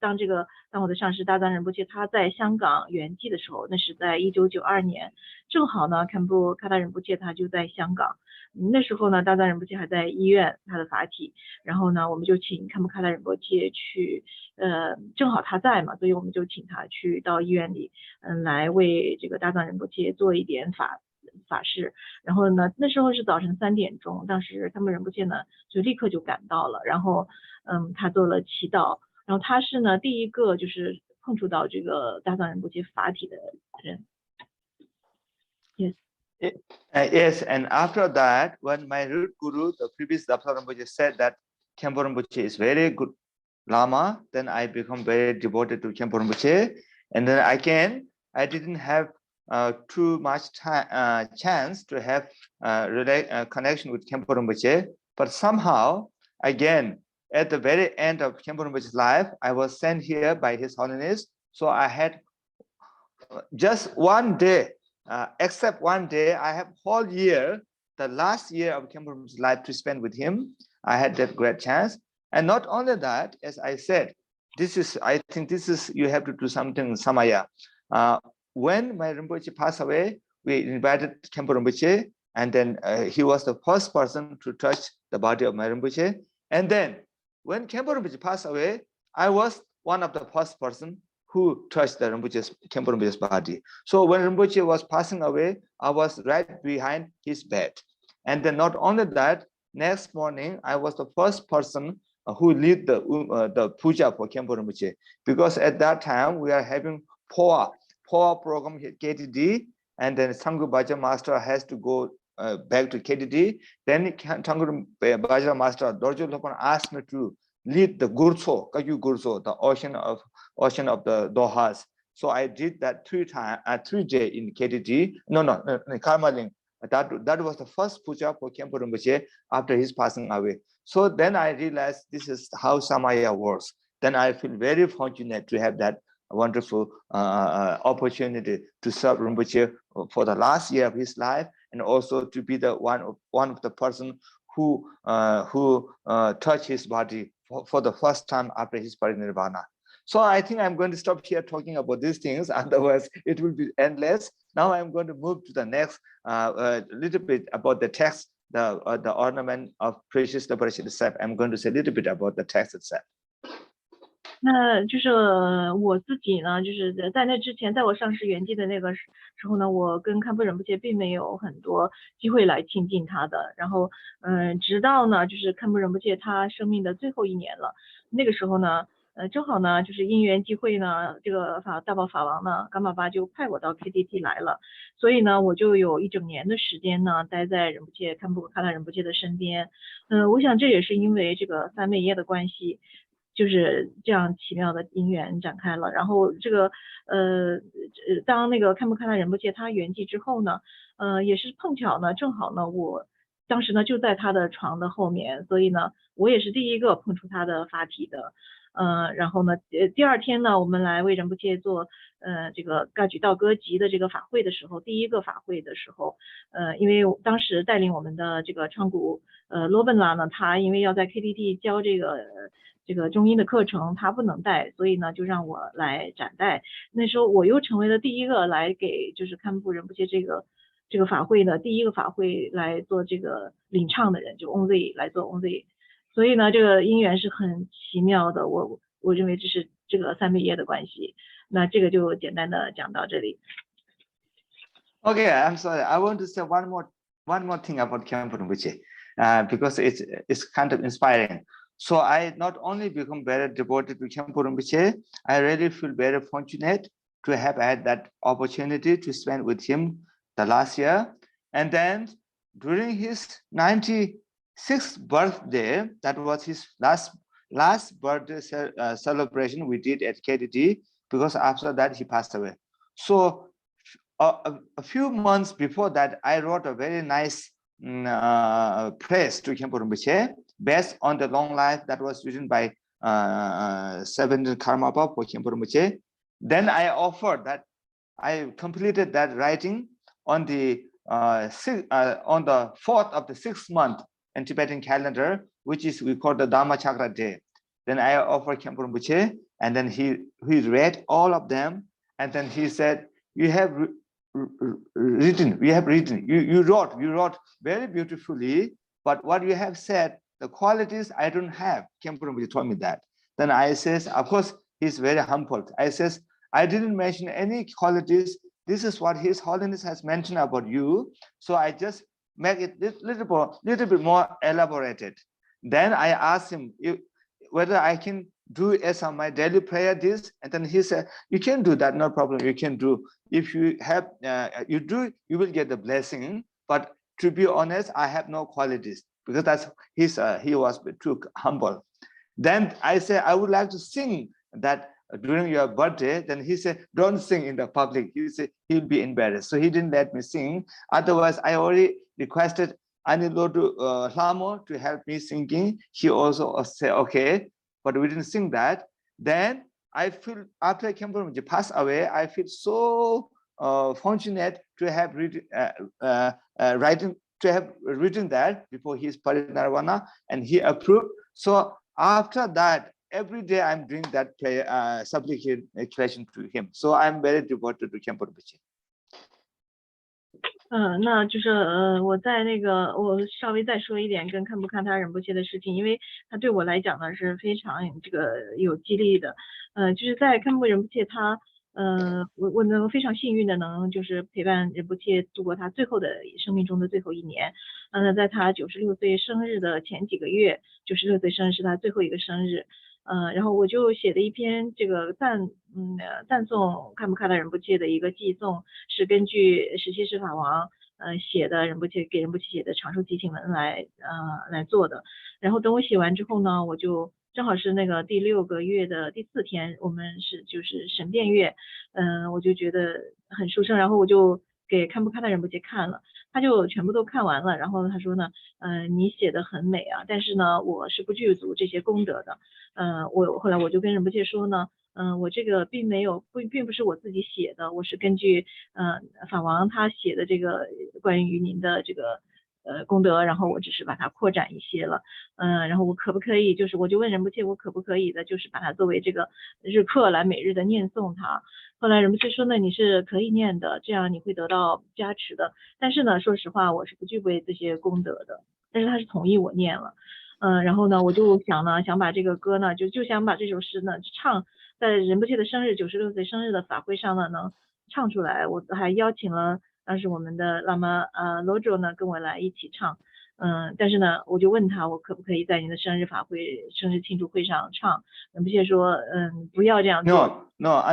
上师大藏仁波切他在香港圆寂的时候，那是在1992年，正好呢堪布喀达仁波切他就在香港。那时候呢，大藏仁波切还在医院他的法体，然后呢，我们就请堪布喀达仁波切去，正好他在嘛，所以我们就请他去到医院里，来为这个大藏仁波切做一点法事。然后呢，那时候是早晨3点钟，当时堪布仁波切呢就立刻就赶到了，然后他做了祈祷，然后他是呢第一个就是碰触到这个大藏仁波切法体的人。Yes. Yes, and after that, when my root guru, the previous Dapsa Rinpoche, said that Khenpo Rinpoche is very good Lama, then I become very devoted to Khenpo Rinpoche. And then I didn't have too much chance to have connection with Khenpo Rinpoche. But somehow, again, at the very end of Khenpo Rinpoche's life, I was sent here by His Holiness. So I had just one day, except one day, I have whole year, the last year of Khenpo Rinpoche's life to spend with him. I had that great chance. And not only that, as I said, I think you have to do something in Samaya. When my Rinpoche passed away, we invited Khenpo Rinpoche, and then he was the first person to touch the body of my Rinpoche. And then when Khenpo Rinpoche passed away, I was one of the first person who touched the Khenpo Rinpoche's body. So when Rinpoche was passing away, I was right behind his bed. And then not only that, next morning, I was the first person who lead the puja for Khenpo Rinpoche, because at that time we are having POA program at KTD, and then Sangye Bhajan Master has to go back to KTD. Then Sangye Bhajan Master Dorje Lopan asked me to lead the Gurso, Kagyu Gurso, the ocean of the Dohas. So I did that 3 days in KTD. No, Karmaling. That was the first puja for Khenpo Rinpoche after his passing away. So then I realized this is how Samaya works. Then I feel very fortunate to have that wonderful opportunity to serve Rinpoche for the last year of his life, and also to be the one of the person who touched his body for the first time after his parinirvana. So I think I'm going to stop here talking about these things. Otherwise, it will be endless. Now I'm going to move to the next little bit about the text, the Ornament of Precious Liberation itself. I'm going to say a little bit about the text itself. 那就是我自己呢，就是在那之前，在我上师圆寂的那个时候呢，我跟堪布仁波切并没有很多机会来亲近他的。然后，直到呢，就是堪布仁波切他生命的最后1年了，那个时候呢，正好呢，就是因缘际会呢，这个大宝法王呢，Gampopa就派我到 KTT 来了，所以呢，我就有1整年的时间呢，待在堪布喀达仁波切的身边。我想这也是因为这个三昧耶的关系。就是这样奇妙的因缘展开了，然后这个当那个堪布喀达仁波切他圆寂之后呢，也是碰巧呢，正好呢我当时呢就在他的床的后面，所以呢我也是第一个碰触他的法体的。然后呢第二天呢我们来为仁波切做这个噶举道歌集的这个法会的时候，第一个法会的时候，因为当时带领我们的这个唱鼓罗本拉呢，他因为要在 KTT 教这个中音的课程，他不能带，所以呢就让我来展带。那时候我又成为了第一个来给就是堪布仁波切这个法会的第一个法会来做这个领唱的人，就 ONZ 来做 ONZ。所以呢这个因缘是很奇妙的，我认为这是这个三昧耶的关系。那这个就简单的讲到这里。Okay, I'm sorry. I want to say one more thing about Khenpo Rinpoche, because it's kind of inspiring. So I not only become very devoted to Khenpo Rinpoche, I really feel very fortunate to have had that opportunity to spend with him the last year. And then during his 96th birthday, that was his last birthday celebration we did at KTT, because after that he passed away. So a few months before that, I wrote a very nice praise to Khenpo Rinpoche based on the long life that was written by 7 Karmapa for Khenpo Rinpoche. Then I offered that I completed that writing on the 4th of the 6th month in Tibetan calendar, which is we call the Dharmachakra day. Then I offered Khenpo Rinpoche, and then he read all of them, and then he said, "You have written, you wrote very beautifully, but what you have said, the qualities I don't have." Khenpo Rinpoche told me that. Then I says, of course, he's very humbled. I says, "I didn't mention any qualities. This is what His Holiness has mentioned about you. So I just make it little bit more elaborated." Then I asked him whether I can do as on my daily prayer this, and then he said, "You can do that, no problem. You can do. If you have, you do, you will get the blessing. But to be honest, I have no qualities," because that's he was too humble. Then I said, "I would like to sing that during your birthday." Then he said, "Don't sing in the public." He said he'll be embarrassed, so he didn't let me sing. Otherwise, I already requested Anilodu Lamo to help me singing. He also said okay, but we didn't sing that. Then I feel after Khenpo Rinpoche passed away, I feel so fortunate to have written that before his parinirvana, and he approved. So after that, every day I'm doing that prayer, supplication to him. So I'm very devoted to Khenpo Rinpoche. 那就是我在我稍微再说一点跟堪布堪他仁波切的事情，因为他对我来讲呢是非常有激励的。就是在堪布仁波切他我能非常幸运的能就是陪伴仁波切度过他最后的生命中的最后一年。在他96岁生日的前几个月，96岁生日是他最后一个生日。然后我就写了一篇这个赞颂堪布堪他仁波切的一个寄颂，是根据17世法王写的给仁波切写的长寿祈请文来做的。然后等我写完之后呢，我就正好是第6个月的第4天，我们就是神变月，我就觉得很殊胜，然后我就给堪布堪他仁波切看了，他就全部都看完了，然后他说呢，你写的很美啊，但是呢，我是不具足这些功德的。后来我就跟仁波切说呢，我这个并不是我自己写的，我是根据法王他写的这个关于您的这个功德，然后我只是把它扩展一些了。然后我可不可以我就问仁波切，我可不可以的就是把它作为这个日课来每日的念诵它。后来仁波切说呢，你是可以念的，这样你会得到加持的。但是呢，说实话，我是不具备这些功德的。但是他是同意我念了。然后呢，我就想把这个歌呢，就想把这首诗呢唱在仁波切的生日96岁生日的法会上呢能唱出来。我还邀请了当时我们的喇嘛Lojo呢跟我来一起唱。但是呢，我就问他，我可不可以在您的生日庆祝会上唱？仁波切说，不要这样做。No,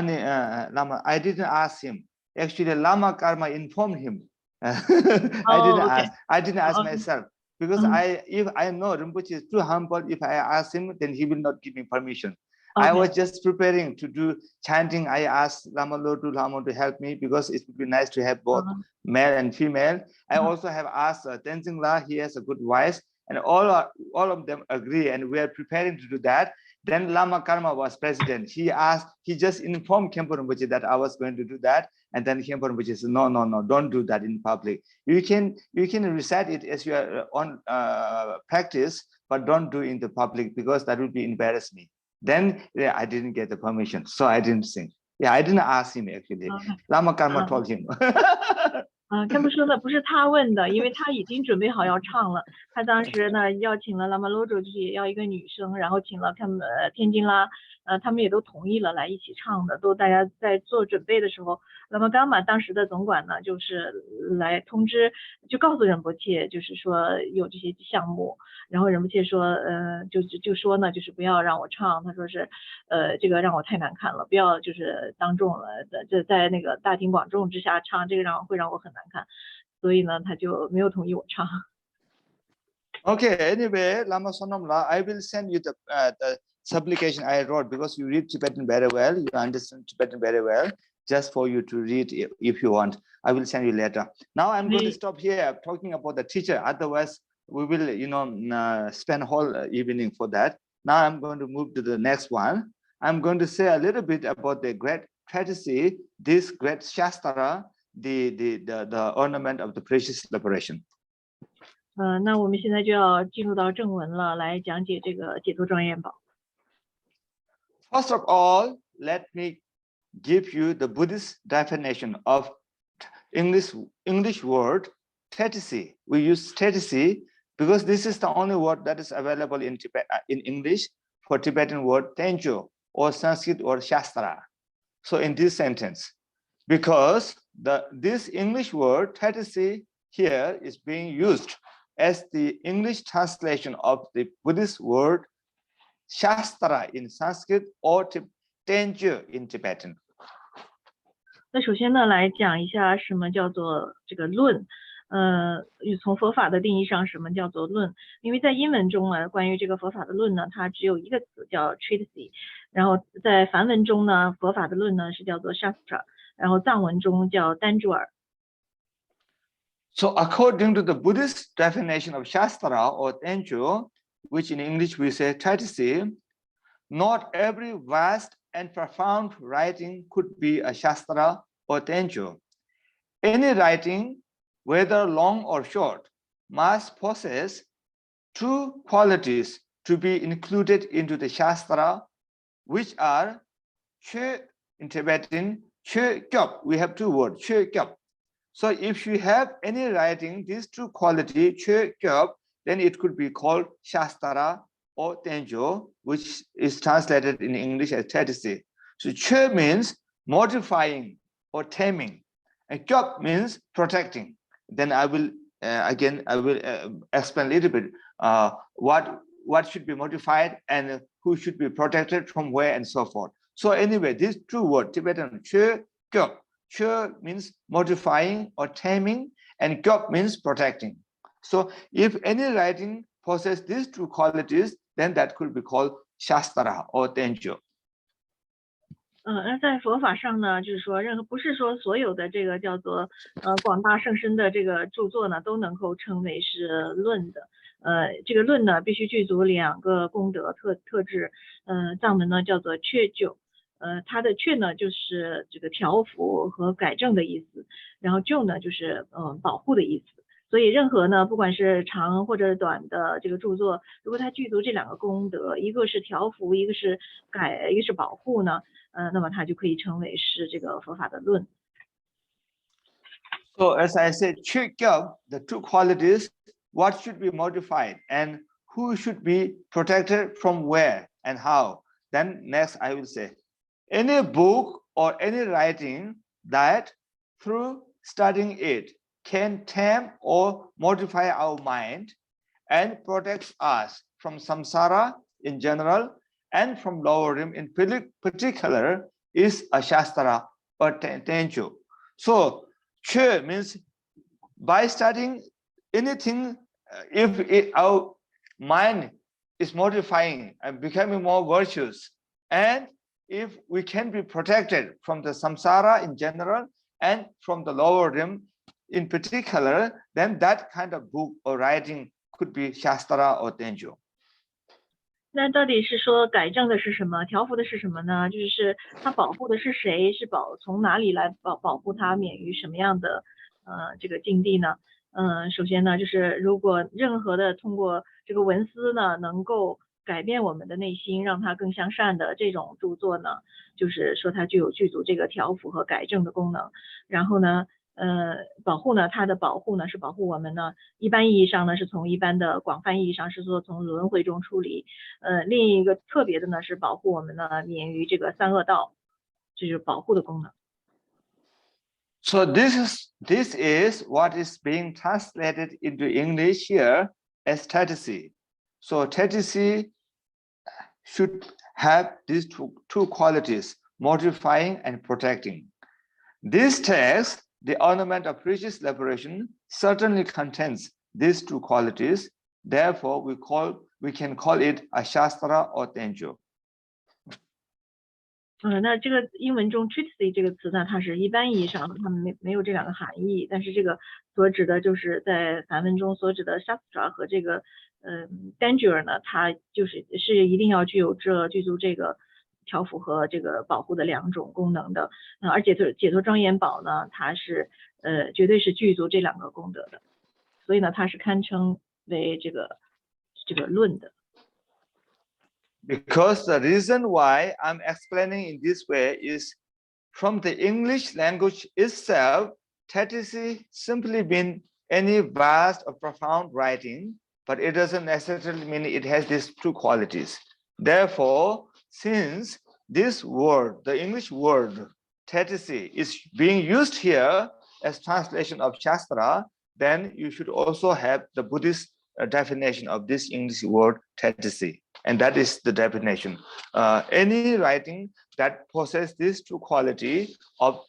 Lama, I didn't ask him. Actually, Lama Karma informed him. I didn't ask myself, because if I know Rinpoche is too humble, if I ask him, then he will not give me permission. I was just preparing to do chanting. I asked Lama to help me because it would be nice to have both male and female. I also have asked Tenzin La, he has a good voice, and all of them agree, and we are preparing to do that. Then Lama Karma was president. He just informed Khenpo Rinpoche that I was going to do that, and then Khenpo Rinpoche said, no, don't do that in public. You can recite it as your own practice, but don't do it in the public because that would be embarrass me. Then I didn't get the permission, so I didn't sing. I didn't ask him actually. Lama Karma told him. 看不说呢，不是他问的，因为他已经准备好要唱了。他当时呢邀请了 Lama Lojo， 就是也要一个女生，然后请了天津啦，他们也都同意了来一起唱的。都大家在做准备的时候，Lama Gamma 当时的总管呢，就是来通知，就告诉仁波切，就是说有这些项目。然后仁波切说，就说呢，就是不要让我唱，他说是，这个让我太难看了，不要就是当众了，在那个大庭广众之下唱，这个会让我很难看，所以呢，他就没有同意我唱。Okay, anyway, Lama Sonam La, I will send you the supplication I wrote because you read Tibetan very well, you understand Tibetan very well. Just for you to read if you want. I will send you later. Now I'm going to stop here talking about the teacher. Otherwise, we will, spend whole evening for that. Now I'm going to move to the next one. I'm going to say a little bit about the great treatise, this great Shastra, the Ornament of the Precious Liberation. 那我们现在就要进入到正文了，来讲解这个解脱庄严宝。First of all, let me give you the Buddhist definition of English word treatise. We use treatise because this is the only word that is available in English for Tibetan word tenjo or Sanskrit or Shastra. So in this sentence, because this English word treatise here is being used as the English translation of the Buddhist word Shastra in Sanskrit or tenjo in Tibetan. 那首先呢，来讲一下什么叫做这个论。从佛法的定义上，什么叫做论？因为在英文中呢，关于这个佛法的论呢，它只有一个词叫 treatise， 然后在梵文中呢，佛法的论呢是叫做 shastra， 然后藏文中叫丹珠尔。So according to the Buddhist definition of Shastra or Tenjo, which in English we say treatise, not every vast and profound writing could be a Shastra or Tenjo. Any writing, whether long or short, must possess two qualities to be included into the Shastra, which are Che in Tibetan, Che Kyop. We have two words, Che Kyop. So if you have any writing, these two qualities, Che Kyop, then it could be called Shastra or Tenjo, which is translated in English as treatise. So Che means modifying or taming, and Kyop means protecting. Then I will explain a little bit what should be modified and who should be protected from where and so forth. So anyway, these two words, Tibetan Che Kyop. Che means modifying or taming, and Kyop means protecting. So if any writing possesses these two qualities, then that could be called Shastra or Tenjo. 那在佛法上呢，就是说不是说所有的这个叫做广大甚深的这个著作呢都能够称为是论的。这个论呢必须具足两个功德特质。藏文呢叫做确就。它的确呢就是这个调伏和改正的意思，然后就呢就是保护的意思。所以任何呢不管是长或者短的这个著作，如果它具足这两个功德，一个是调伏，一个是改，一个是保护呢，那么它就可以称为是这个佛法的论。So as I said, check out the two qualities, what should be modified and who should be protected from where and how. Then next I will say, any book or any writing that through studying it can tame or modify our mind and protects us from samsara in general and from lower rim in particular is a Shastra or Tenjo. So Che means by studying anything, if our mind is modifying and becoming more virtuous And if we can be protected from the samsara in general and from the lower realm in particular, then that kind of book or writing could be Shastra or Tenjo. 那到底是说改正的是什么，调伏的是什么呢？就是它保护的是谁，是从哪里来保护它免于什么样的这个境地呢？首先呢，就是如果任何的通过这个文思呢，能够改变我们的内心，让它更向善的这种著作呢，就是说它具有具足这个调伏和改正的功能。然后呢，保护呢，它的保护呢是保护我们呢，一般意义上呢是从一般的广泛意义上是说从轮回中出离，另一个特别的呢是保护我们呢免于这个三恶道，这就是保护的功能。So this is what is being translated into English here as courtesy. So courtesy should have these two qualities, mortifying and protecting. This text, the Ornament of Precious Liberation, certainly contains these two qualities. Therefore, we can call it a Shastra or Tenjo. 那这个英文中 courtesy 这个词呢，它是一般意义上它没有这两个含义，但是这个所指的就是在梵文中所指的 Shastra 和这个danger 呢，它是一定要具足这个调伏和这个保护的两种功能的。而解脱庄严宝呢，它是绝对是具足这两个功德的，所以呢，它是堪称为这个论的。Because the reason why I'm explaining in this way is from the English language itself, courtesy simply means any vast or profound writing, but it doesn't necessarily mean it has these two qualities. Therefore, since this word, the English word courtesy, is being used here as translation of Shastra, then you should also have the Buddhist definition of this English word courtesy. And that is the definition. Any writing that possesses these two qualities of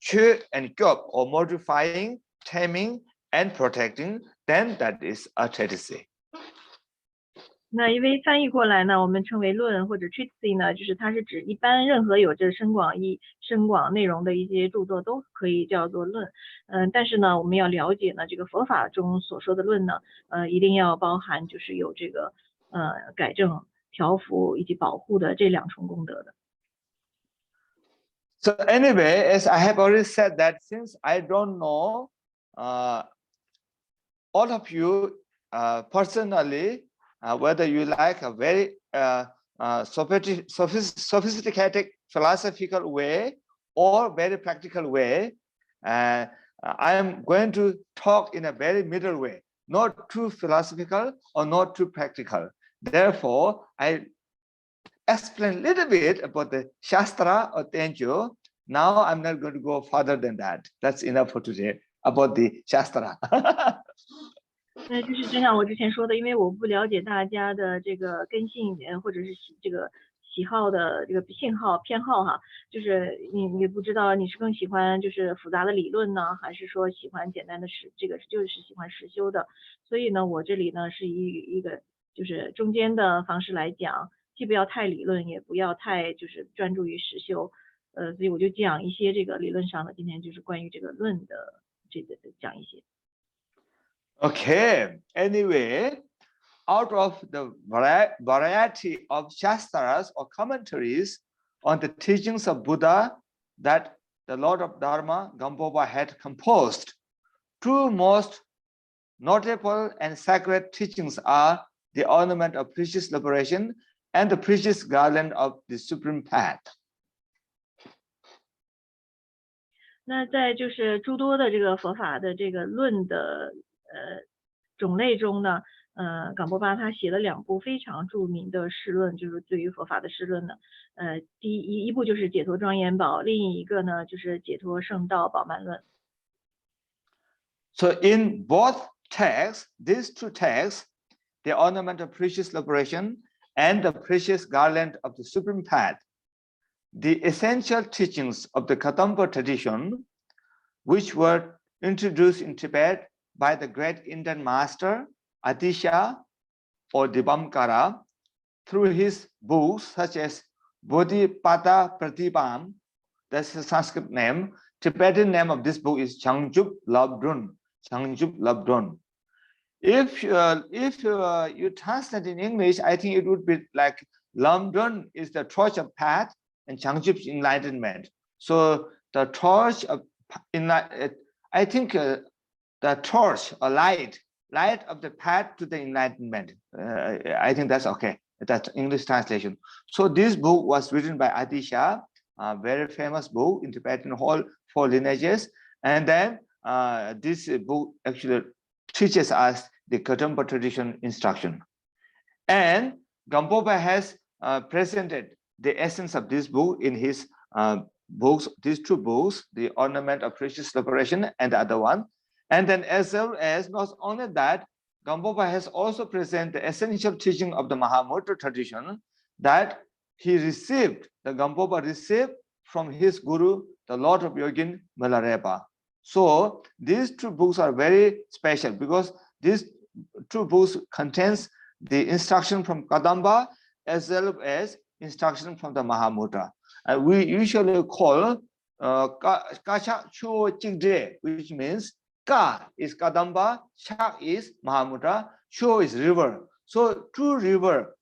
chö and gyop, or mortifying, taming, and protecting, then that is a courtesy. 那因为翻译过来呢，我们称为论或者 treatise 呢，就是它是指一般任何有着深广内容的一些著作都可以叫做论。但是呢，我们要了解呢，这个佛法中所说的论呢，一定要包含就是有这个改正、调伏以及保护的这两重功德的。So anyway, as I have already said that since I don't know all of you personally, whether you like a very sophisticated philosophical way or very practical way, I am going to talk in a very middle way, not too philosophical or not too practical. Therefore, I explain a little bit about the Shastra or Tenjo. Now I'm not going to go further than that. That's enough for today about the Shastra. 那就是就像我之前说的，因为我不了解大家的这个根性或者是这个喜好的这个偏好哈，就是你不知道你是更喜欢就是复杂的理论呢，还是说喜欢简单的就是喜欢实修的。所以呢，我这里呢是以一个就是中间的方式来讲，既不要太理论，也不要太就是专注于实修。所以我就讲一些这个理论上的，今天就是关于这个论的这个讲一些。Okay, anyway, out of the variety of Shastras or commentaries on the teachings of Buddha that the Lord of Dharma, Gampopa, had composed, two most notable and sacred teachings are the Ornament of Precious Liberation and the Precious Garland of the Supreme Path. 那在就是诸多的这个佛法的这个论的种类中呢，冈波巴他写了两部非常著名的释论，就是对于佛法的释论呢，第一部就是解脱庄严宝，另一个呢就是解脱圣道宝鬘论。So in both texts, these two texts, the Ornament of Precious Liberation and the Precious Garland of the Supreme Path, the essential teachings of the Khenpo tradition, which were introduced in Tibet by the great Indian master Atisha or Dibamkara through his books such as Bodhipata Pratipam, that's the Sanskrit name. Tibetan name of this book is Changjup Labdrun. Changjup Labdrun. If you translate in English, I think it would be like Lamdrun is the torch of path and Changjup is enlightenment. So the torch of I think the torch or light of the path to the enlightenment. I think that's okay. That's English translation. So this book was written by Adisha, a very famous book in Tibetan whole 4 lineages. And then this book actually teaches us the Kadampa tradition instruction. And Gampopa has presented the essence of this book in his books, these 2 books, the Ornament of Precious Liberation and the other one. And then as well as not only that, Gampopa has also presented the essential teaching of the Mahamudra tradition that he received, the Gampopa received from his guru, the Lord of Yogin Milarepa. So these 2 books are very special because these 2 books contains the instruction from Kadamba as well as instruction from the Mahamudra. And we usually call Kacha Cho Chigde, which means Ka is Kadamba, Cha is Mahamudra, Cho is river. So 2 river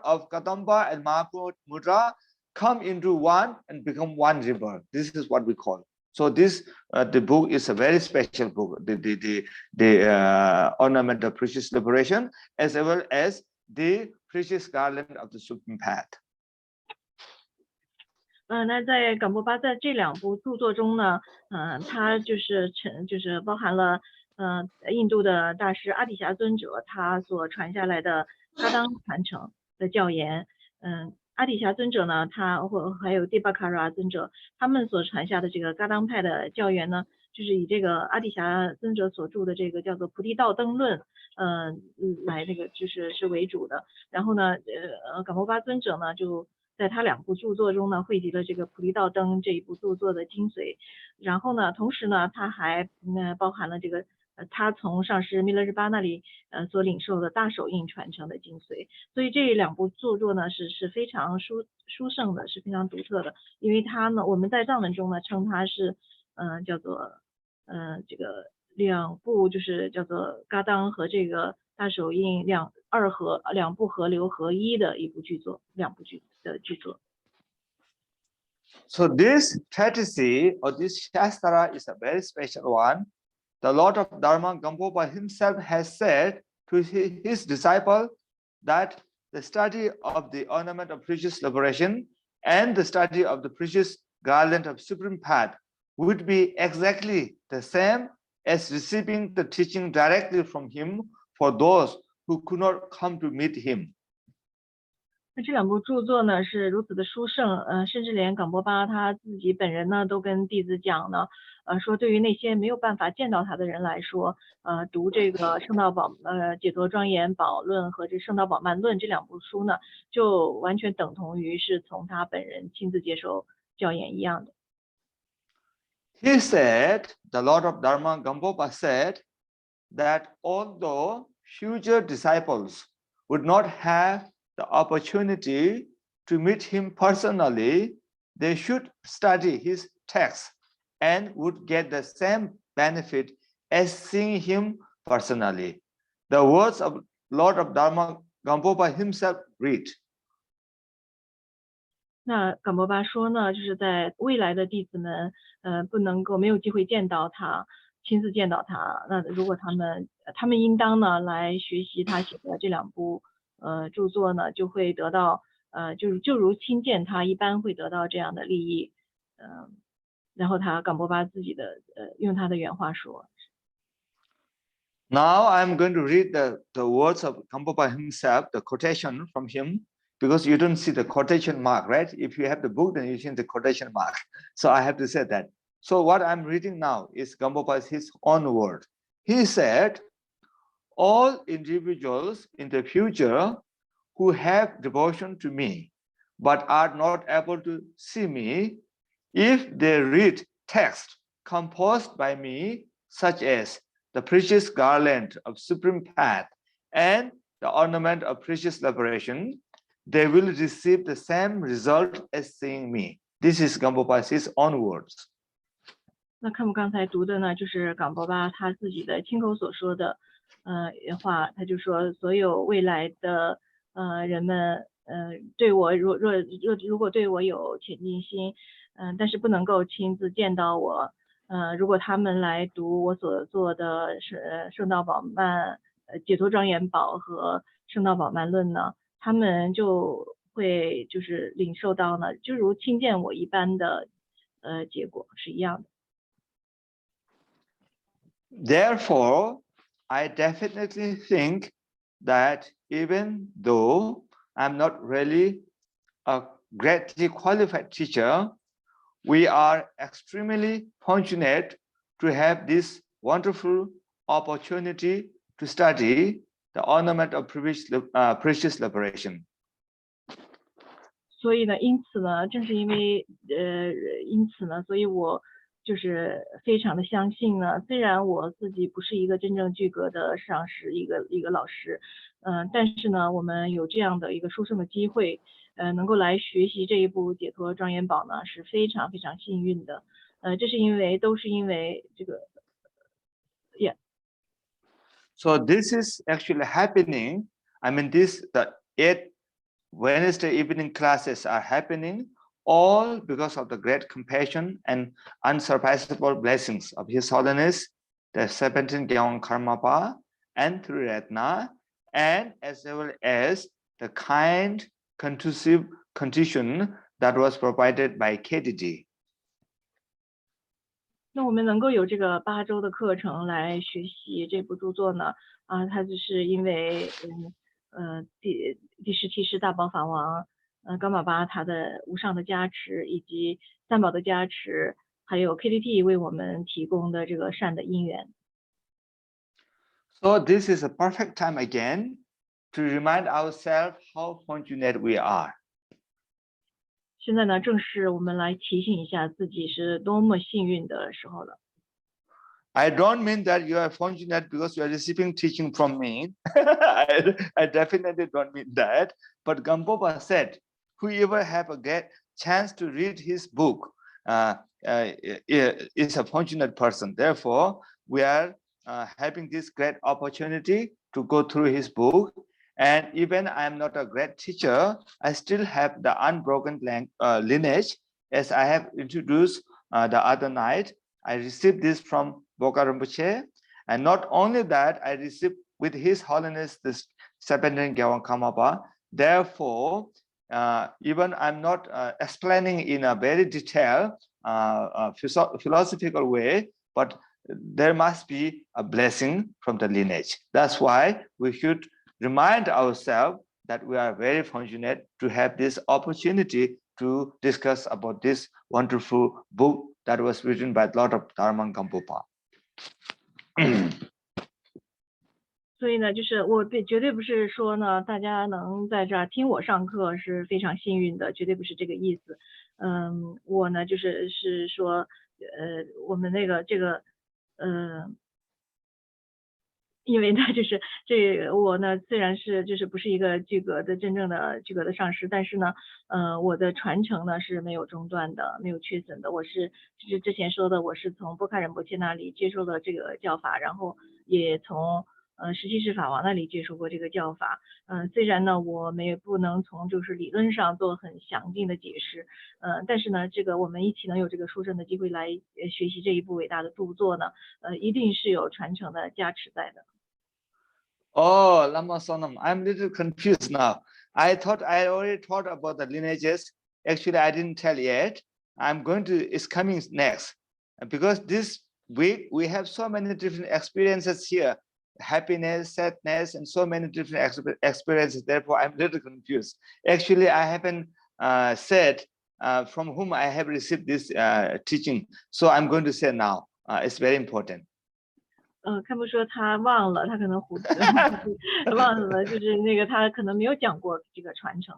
of Kadamba and Mahamudra come into one and become one river. This is what we call. So this the book is a very special book, the Ornament of Precious Liberation, as well as the Precious Garland of the Supreme Path. 那在冈波巴在这2部著作中呢，他就是包含了印度的大师阿底峡尊者他所传下来的嘎当传承的教言，阿底峡尊者呢，还有蒂巴卡拉尊者他们所传下的这个嘎当派的教言呢，就是以这个阿底峡尊者所著的这个叫做《菩提道灯论》来那个是为主的。然后呢，冈波巴尊者呢就在他2部著作中呢，汇集了这个《菩提道灯》这一部著作的精髓。然后呢，同时呢，他还包含了这个他从上师弥勒日巴那里所领受的大手印传承的精髓。所以这2部著作呢是非常殊胜的，是非常独特的。因为它呢，我们在藏文中呢称它是叫做这个2部就是叫做嘎当和这个大手印2部合流合一的一部剧作，2部剧作。So this treatise or this Shastra is a very special one. The Lord of Dharma, Gampopa himself has said to his disciple that the study of the Ornament of Precious Liberation and the study of the Precious Garland of Supreme Path would be exactly the same as receiving the teaching directly from him for those who could not come to meet him. 那这2部著作呢是如此的殊胜，甚至连冈波巴他自己本人呢都跟弟子讲呢，说对于那些没有办法见到他的人来说，读这个圣道宝解脱庄严宝论和这圣道宝鬘论这2部书呢，就完全等同于是从他本人亲自接受教言一样的。He said, the Lord of Dharma, Gampopa said that although future disciples would not have the opportunity to meet him personally, they should study his text and would get the same benefit as seeing him personally. The words of Lord of Dharma, Gampopa himself read. 那冈波巴说呢，就是在未来的弟子们，没有机会见到他，亲自见到他。那如果他们应当呢来学习他写的这2部著作呢，就会得到就如亲见他一般会得到这样的利益。然后冈波巴自己的用他的原话说。Now I'm going to read the words of Gampopa himself, the quotation from him, because you don't see the quotation mark, right? If you have the book, then you see the quotation mark. So I have to say that. So what I'm reading now is Gampopa's his own word. He said, all individuals in the future who have devotion to me, but are not able to see me, if they read text composed by me, such as the Precious Garland of Supreme Path and the Ornament of Precious Liberation, they will receive the same result as seeing me. This is Gampopa's own words. 那看我们刚才读的呢，就是冈波巴他自己的亲口所说的话，他就说所有未来的人们对我如果对我有虔敬心，但是不能够亲自见到我，如果他们来读我所做的圣道宝鬘解脱庄严宝和圣道宝鬘论呢，他们就会就是领受到呢，就如亲见我一般的结果是一样的。Therefore, I definitely think that even though I'm not really a greatly qualified teacher, we are extremely fortunate to have this wonderful opportunity to study the Ornament of Precious Liberation. 所以呢，因此呢，正是因为因此呢，所以我就是非常的相信呢，虽然我自己不是一个真正具格的上师，一个老师，但是呢，我们有这样的一个殊胜的机会，能够来学习这一部解脱庄严宝呢，是非常非常幸运的。这是都是因为这个 ，yeah. So this is actually happening. I mean, the 8 Wednesday evening classes are happening all because of the great compassion and unsurpassable blessings of His Holiness, the 17th Gyalwang Karmapa and Triyana, and as well as the kind, conducive condition that was provided by KDG. 那我们能够有这个8周的课程来学习这部著作呢，它就是因为第17世大宝法王冈宝巴他的无上的加持，以及三宝的加持，还有 KDT 为我们提供的这个善的因缘。So this is a perfect time again to remind ourselves how fortunate we are. 现在呢，正是我们来提醒一下自己是多么幸运的时候了。I don't mean that you are fortunate because you are receiving teaching from me. I definitely don't mean that. But Gampopa said, whoever have a great chance to read his book is a fortunate person. Therefore, we are having this great opportunity to go through his book. And even I am not a great teacher, I still have the unbroken lineage. As I have introduced the other night, I received this from Boka Rinpoche, and not only that, I received with His Holiness this 17th Gyalwang Karmapa. Therefore, even I'm not explaining in a very detailed philosophical way, but there must be a blessing from the lineage. That's why we should remind ourselves that we are very fortunate to have this opportunity to discuss about this wonderful book that was written by Lord of Dharma Gampopa. 所以呢，就是我绝对不是说呢，大家能在这儿听我上课是非常幸运的，绝对不是这个意思。我呢是说，我们因为呢，就是我呢虽然是就是不是一个真正的具格的上师，但是呢，我的传承呢是没有中断的，没有缺损的。就是之前说的，我是从波卡仁波切那里接受的这个教法，然后也从17世法王那里接受过这个教法。虽然呢我们也不能从就是理论上做很详尽的解释，但是呢我们一起能有这个殊胜的机会来学习这一部伟大的著作呢，一定是有传承的加持在的。Oh, Lama Sonam, I'm a little confused now. I thought I already thought about the lineages. Actually, I didn't tell yet. It's coming next. Because this week, we have so many different experiences here. Happiness, sadness, and so many different experiences. Therefore, I'm a little confused. Actually, I haven't said from whom I have received this teaching. So I'm going to say now. It's very important. 看不说他忘了，他可能忘了，就是他可能没有讲过这个传承，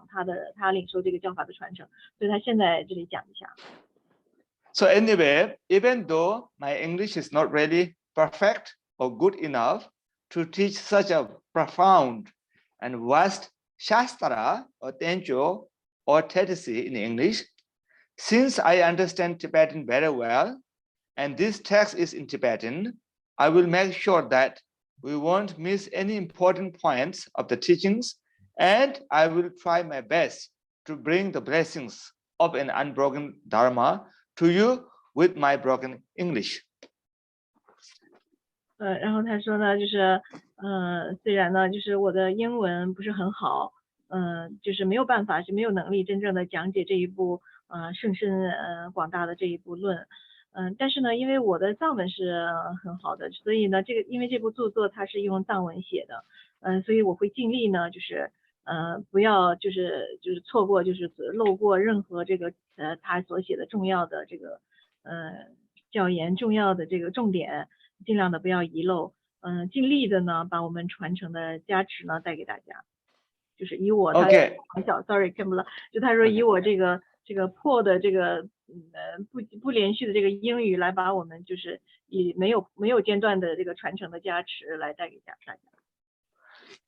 他领受这个教法的传承，所以他现在这里讲一下。So anyway, even though my English is not really perfect or good enough to teach such a profound and vast Shastra or Tenjo or Tetesi in English. Since I understand Tibetan very well, and this text is in Tibetan, I will make sure that we won't miss any important points of the teachings, and I will try my best to bring the blessings of an unbroken Dharma to you with my broken English. 然后他说呢，就是虽然呢，就是我的英文不是很好，就是没有办法，是没有能力真正的讲解这一部甚深广大的这一部论，但是呢，因为我的藏文是很好的，所以呢，因为这部著作它是用藏文写的，所以我会尽力呢，就是不要就是错过，就是漏过任何这个他所写的重要的这个教言重要的这个重点。尽量的不要遗漏，尽力的呢，把我们传承的加持呢带给大家，就是以我他小 sorry 看不了，就他说以我这个破的这个不连续的这个英语来把我们就是以没有间断的这个传承的加持来带给大家。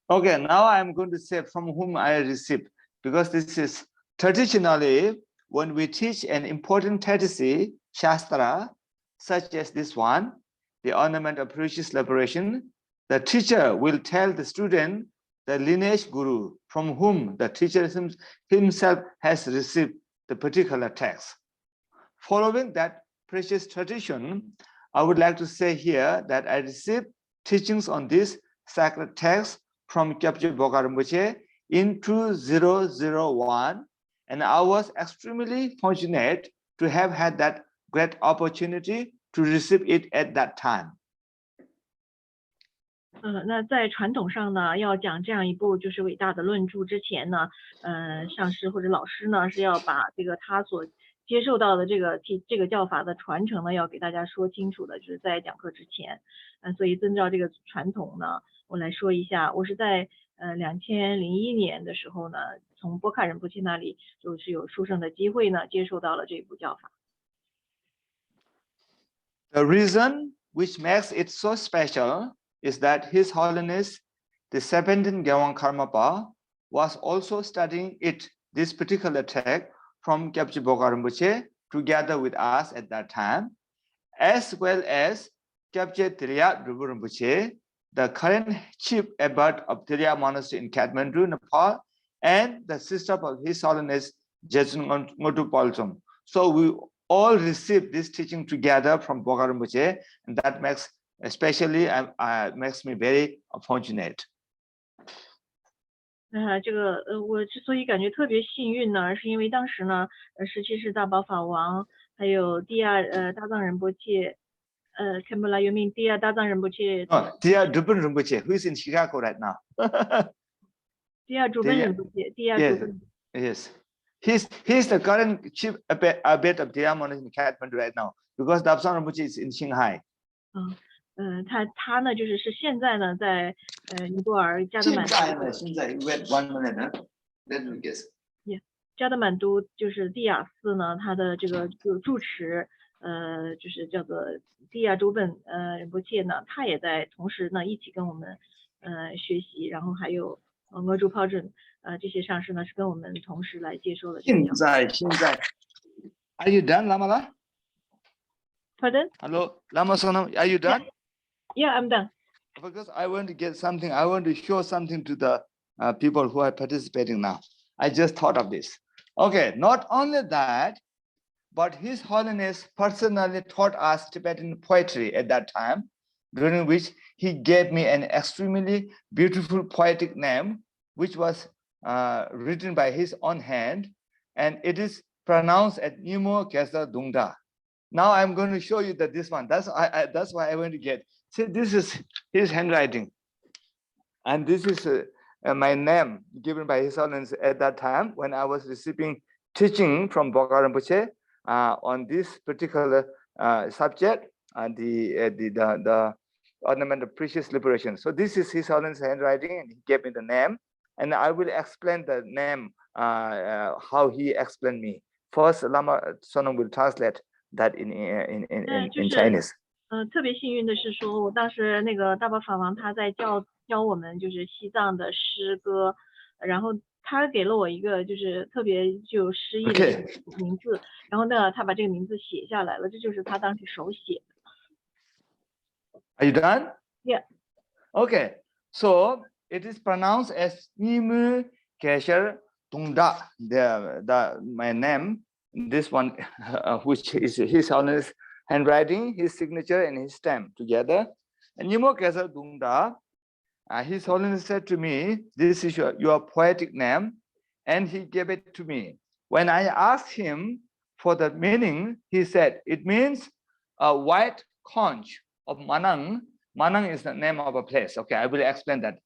Okay, now I'm going to say from whom I received, because this is traditionally when we teach an important treatise, Shastra, such as this one, the Ornament of Precious Liberation, the teacher will tell the student the lineage guru from whom the teacher himself has received the particular text. Following that precious tradition, I would like to say here that I received teachings on this sacred text from Kyabje Boga Rinpoche in 2001, and I was extremely fortunate to have had that great opportunity to receive it at that time. 那在传统上呢，要讲这样一部就是伟大的论著之前呢，上师或者老师呢是要把这个他所接受到的这个教法的传承呢，要给大家说清楚的，就是在讲课之前，所以遵照这个传统呢，我来说一下，我是在2001年的时候呢，从波卡仁波切那里就是有殊胜的机会呢，接受到了这部教法。The reason which makes it so special is that His Holiness, the 17th Gampopa, was also studying this particular text from Kyabje Boga Rinpoche together with us at that time, as well as Kyabje Triyana Rinpoche, the current chief abbot of Triyana Monastery in Kathmandu, Nepal, and the sister of His Holiness Jetsun Ngotu Palchom. So we all received this teaching together from Boga Rinpoche, and that makes me very fortunate. 这个我之所以感觉特别幸运呢，是因为当时呢，17世大宝法王，还有第二大藏仁波切，Khenpo you mean 第二大藏仁波切？第二主本仁波切 who is in Chicago right now? 第二主本仁波切，第二主本。Yes. He's the current chief abbot of Triyana Monastery in Kathmandu right now, because Dabsang Rinpoche is in Shanghai. 他呢就是现在呢在尼泊尔加德满都。现在 wait 1 minute, let me guess. 加德满都就是地亚寺呢，他的这个住持就是叫做地亚主本仁波切呢，他也在同时呢一起跟我们学习，然后还有额珠抛准这些上师呢是跟我们同时来接受的。现在 Are you done, Lama? Pardon? Hello, Lama Sonam, are you done? Yeah, I'm done. Because I want to get something, I want to show something to the people who are participating now. I just thought of this. Okay, not only that, but His Holiness personally taught us Tibetan poetry at that time, during which he gave me an extremely beautiful poetic name, which was written by his own hand, and it is pronounced as Nimo Kesa Dungda. Now I'm going to show you that this one. That's why I want to get. See, this is his handwriting, and this is my name given by His Holiness at that time when I was receiving teaching from Boga Rinpoche on this particular subject, the Ornament of Precious Liberation. So this is His Holiness handwriting, and he gave me the name, and I will explain the name how he explained me. First, Lama Sonam will translate that in Chinese. 特别幸运的是说，我当时那个大宝法王他在教我们就是西藏的诗歌，然后他给了我一个就是特别具有诗意的 Okay. 名字，然后呢，他把这个名字写下来了，这就是他当时手写的。 Are you done? Yeah. Okay. So it is pronounced as Nimu Kesher Tungda. My name, this one, which is His Holiness handwriting, his signature, and his stamp together. And Nimu Kesher Tungda. His Holiness said to me, this is your poetic name, and he gave it to me. When I asked him for the meaning, he said, it means a white conch of Manang. Manang is the name of a place. Okay, I will explain that.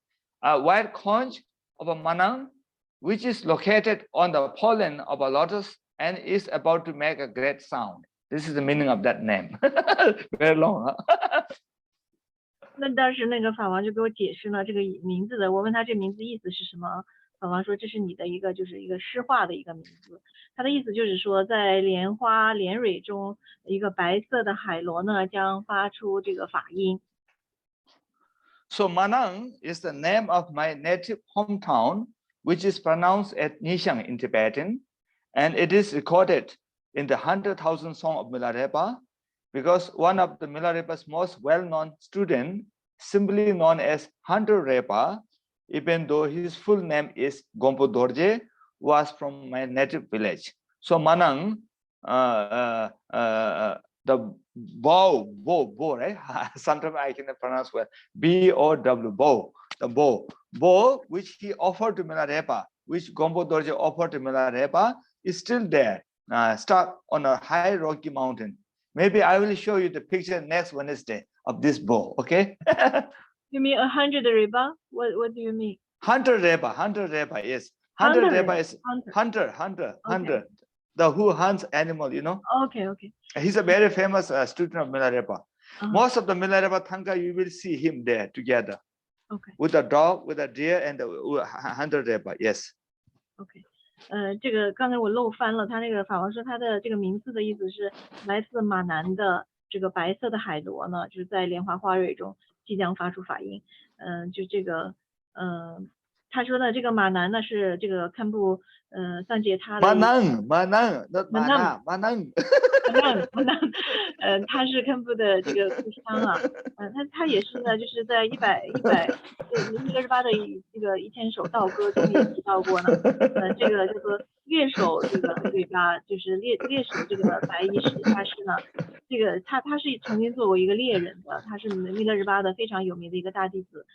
A white conch of a Manang, which is located on the pollen of a lotus and is about to make a great sound. This is the meaning of that name. Very long, huh? 那当时那个法王就给我解释了这个名字的，我问他这名字意思是什么，法王说这是你的一个就是一个诗化的一个名字，他的意思就是说在莲花莲蕊中一个白色的海螺呢将发出这个法音。So Manang is the name of my native hometown, which is pronounced as Nishang in Tibetan, and it is recorded in the 100,000 Song of Milarepa, because one of the Milarepa's most well-known students, simply known as Hunter Repa, even though his full name is Gampo Dorje, was from my native village. So Manang, the bow, right? Sometimes I cannot pronounce well. B-O-W, bow, the bow, which he offered to Milarepa, which Gampo Dorje offered to Milarepa, is still there, stuck on a high rocky mountain. Maybe I will show you the picture next Wednesday of this bow, okay? You mean 100 Reba? What do you mean? 100 Reba, yes. 100 Reba is hunter. The who hunts animal, you know? Okay. He's a very famous student of Milarepa. Most of the Milarepa Thangka, you will see him there together. Okay. With a dog, with a deer, and the 100 Reba, yes. Okay. 这个刚才我漏翻了，他那个法王说他的这个名字的意思是来自马南的这个白色的海螺呢，就是在莲花花蕊中即将发出法音。就这个他说的这个马南呢是这个堪布桑杰他的Manang, not Manang. 他是堪布的这个故乡啊，他也是呢，就是在弥勒日巴的这个1000首道歌中也提到过呢，这个叫做乐手这个对吧，就是猎手这个白衣使他是呢，这个他是曾经做过一个猎人的，他是弥勒日巴的非常有名的一个大弟子，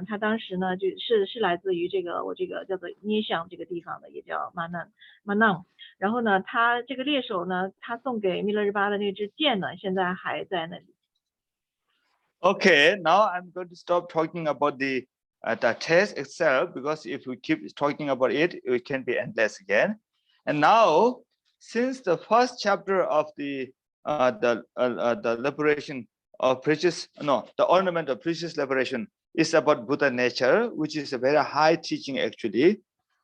他当时呢就是来自于我这个叫做捏像这个地方的，也叫马南。然后呢，他这个猎手呢，他送给弥勒日巴的那支箭呢，现在还在那里。Okay, now I'm going to stop talking about the test itself, because if we keep talking about it, it can be endless again. And now, since the first chapter of the liberation of the ornament of precious liberation is about Buddha nature, which is a very high teaching actually.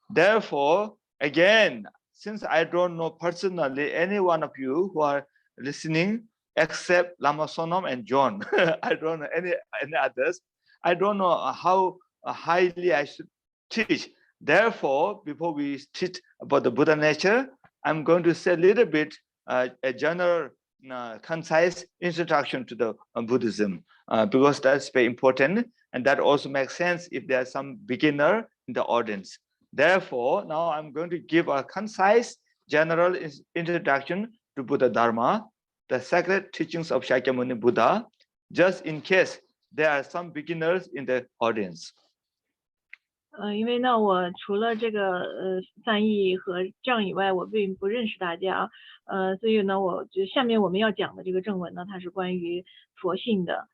Therefore, again, since I don't know personally any one of you who are listening except Lama Sonam and John, I don't know any others. I don't know how highly I should teach. Therefore, before we teach about the Buddha nature, I'm going to say a little bit a general, concise introduction to the Buddhism, because that's very important, and that also makes sense if there's some beginner in the audience. Therefore, now I'm going to give a concise general introduction to Buddha Dharma, the sacred teachings of Shakyamuni Buddha, just in case there are some beginners in the audience. 因为呢，我除了这个翻译和藏以外，我并不认识大家，所以呢，我觉得下面我们要讲的这个正文呢，它是关于佛性的，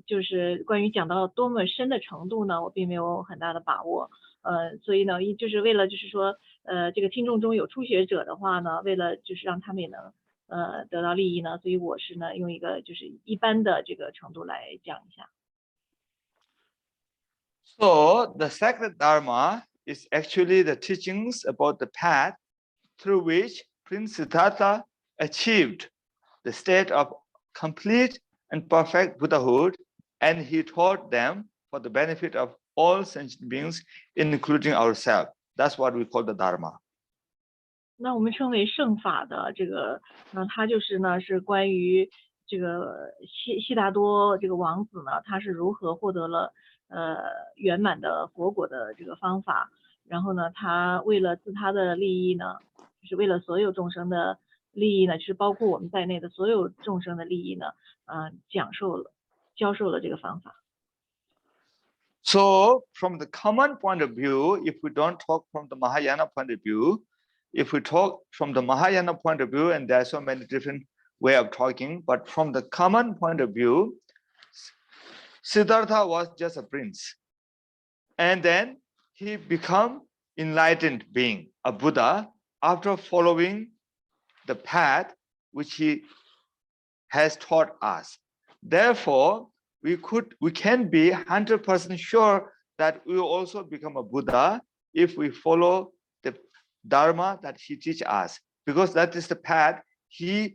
就是关于讲到多么深的程度呢，我并没有很大的把握，所以呢，就是为了就是说，这个听众中有初学者的话呢，为了就是让他们也能得到利益呢，所以我是呢用一个就是一般的这个程度来讲一下。So the sacred Dharma is actually the teachings about the path through which Prince Siddhartha achieved the state of complete and perfect Buddhahood, and he taught them for the benefit of all sentient beings, including ourselves. That's what we call the dharma. 那我们称为圣法的这个，它就是呢是关于这个悉达多这个王子呢，他是如何获得了圆满的佛果的这个方法。然后呢，他为了自他的利益呢，就是为了所有众生的利益呢，就是包括我们在内的所有众生的利益呢，教授了这个方法。So from the common point of view, if we don't talk from the Mahayana point of view, if we talk from the Mahayana point of view, and there are so many different way of talking, but from the common point of view, Siddhartha was just a prince. And then he become enlightened being, a Buddha, after following the path which he has taught us. Therefore, we can be 100% sure that we will also become a Buddha if we follow the Dharma that he teaches us, because that is the path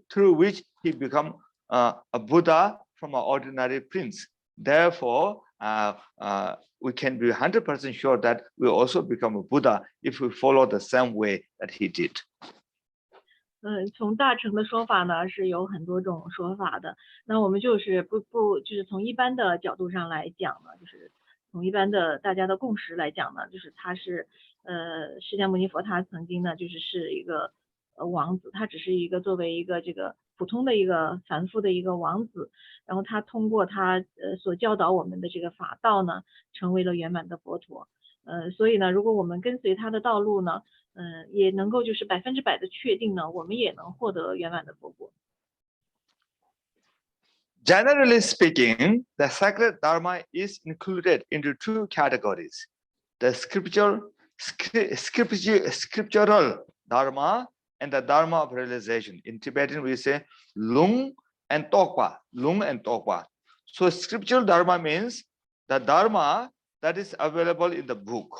through which he become a Buddha from an ordinary prince. Therefore, we can be 100% sure that we will also become a Buddha if we follow the same way that he did. 从大乘的说法呢是有很多种说法的。那我们就是就是从一般的角度上来讲呢，就是从一般的大家的共识来讲呢，就是他是释迦牟尼佛他曾经呢是一个王子，他只是一个作为一个这个普通的一个凡夫的一个王子，然后他通过他所教导我们的这个法道呢，成为了圆满的佛陀。所以呢，如果我们跟随他的道路呢，也能够就是100%的确定呢，我们也能获得圆满的佛果。Generally speaking, the sacred dharma is included into two categories: the scriptural dharma and the dharma of realization. In Tibetan, we say lung and tokpa. Lung and tokpa. So scriptural dharma means the dharma that is available in the book.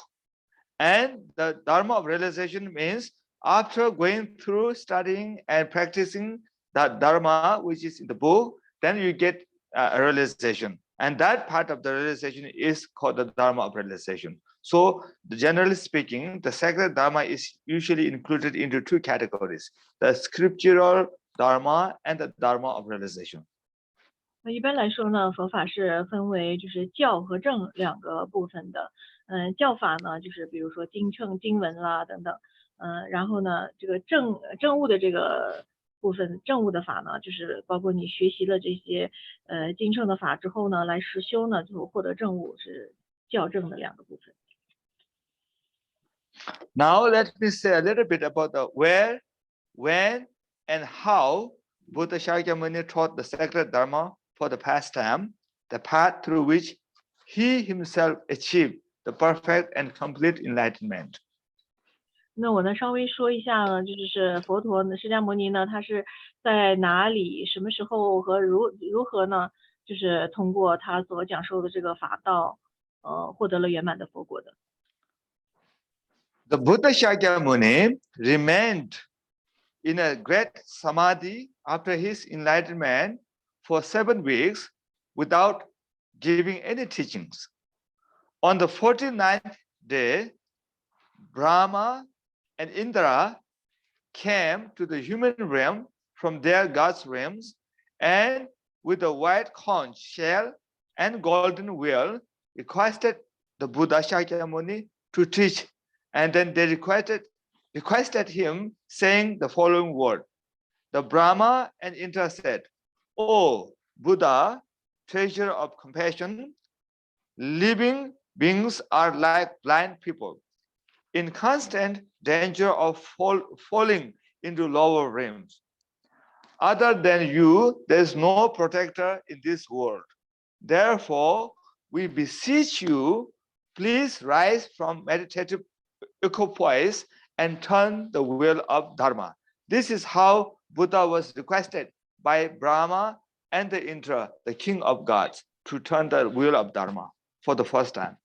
And the dharma of realization means after going through studying and practicing that dharma which is in the book, then you get a realization. And that part of the realization is called the dharma of realization. So generally speaking, the sacred dharma is usually included into two categories: the scriptural dharma and the dharma of realization. 那一般来说呢，佛法是分为就是教和正两个部分的。教法呢，就是比如说经称、经文啦等等。然后呢，这个正悟的这个部分，正悟的法呢，就是包括你学习了这些经称的法之后呢，来实修呢，就获得正悟，是教正的两个部分。Now let me say a little bit about the where, when, and how Buddha Shakyamuni taught the sacred dharma for the past time, the path through which he himself achieved the perfect and complete enlightenment. 那我呢稍微说一下呢，就是佛陀呢，释迦牟尼呢，他是在哪里、什么时候和如何呢？就是通过他所讲授的这个法道，获得了圆满的佛果的。The Buddha Shakyamuni remained in a great samadhi after his enlightenment for 7 weeks without giving any teachings. On the 49th day, Brahma and Indra came to the human realm from their God's realms, and with a white conch shell and golden wheel requested the Buddha Shakyamuni to teach, and then they requested him, saying the following word: the Brahma and Indra said, "O Buddha, treasure of compassion, living beings are like blind people, in constant danger of falling into lower realms. Other than you, there is no protector in this world. Therefore, we beseech you, please rise from meditative equipoise and turn the wheel of Dharma." This is how Buddha was requested by Brahma and the Indra, the king of gods, to turn the wheel of Dharma for the first time.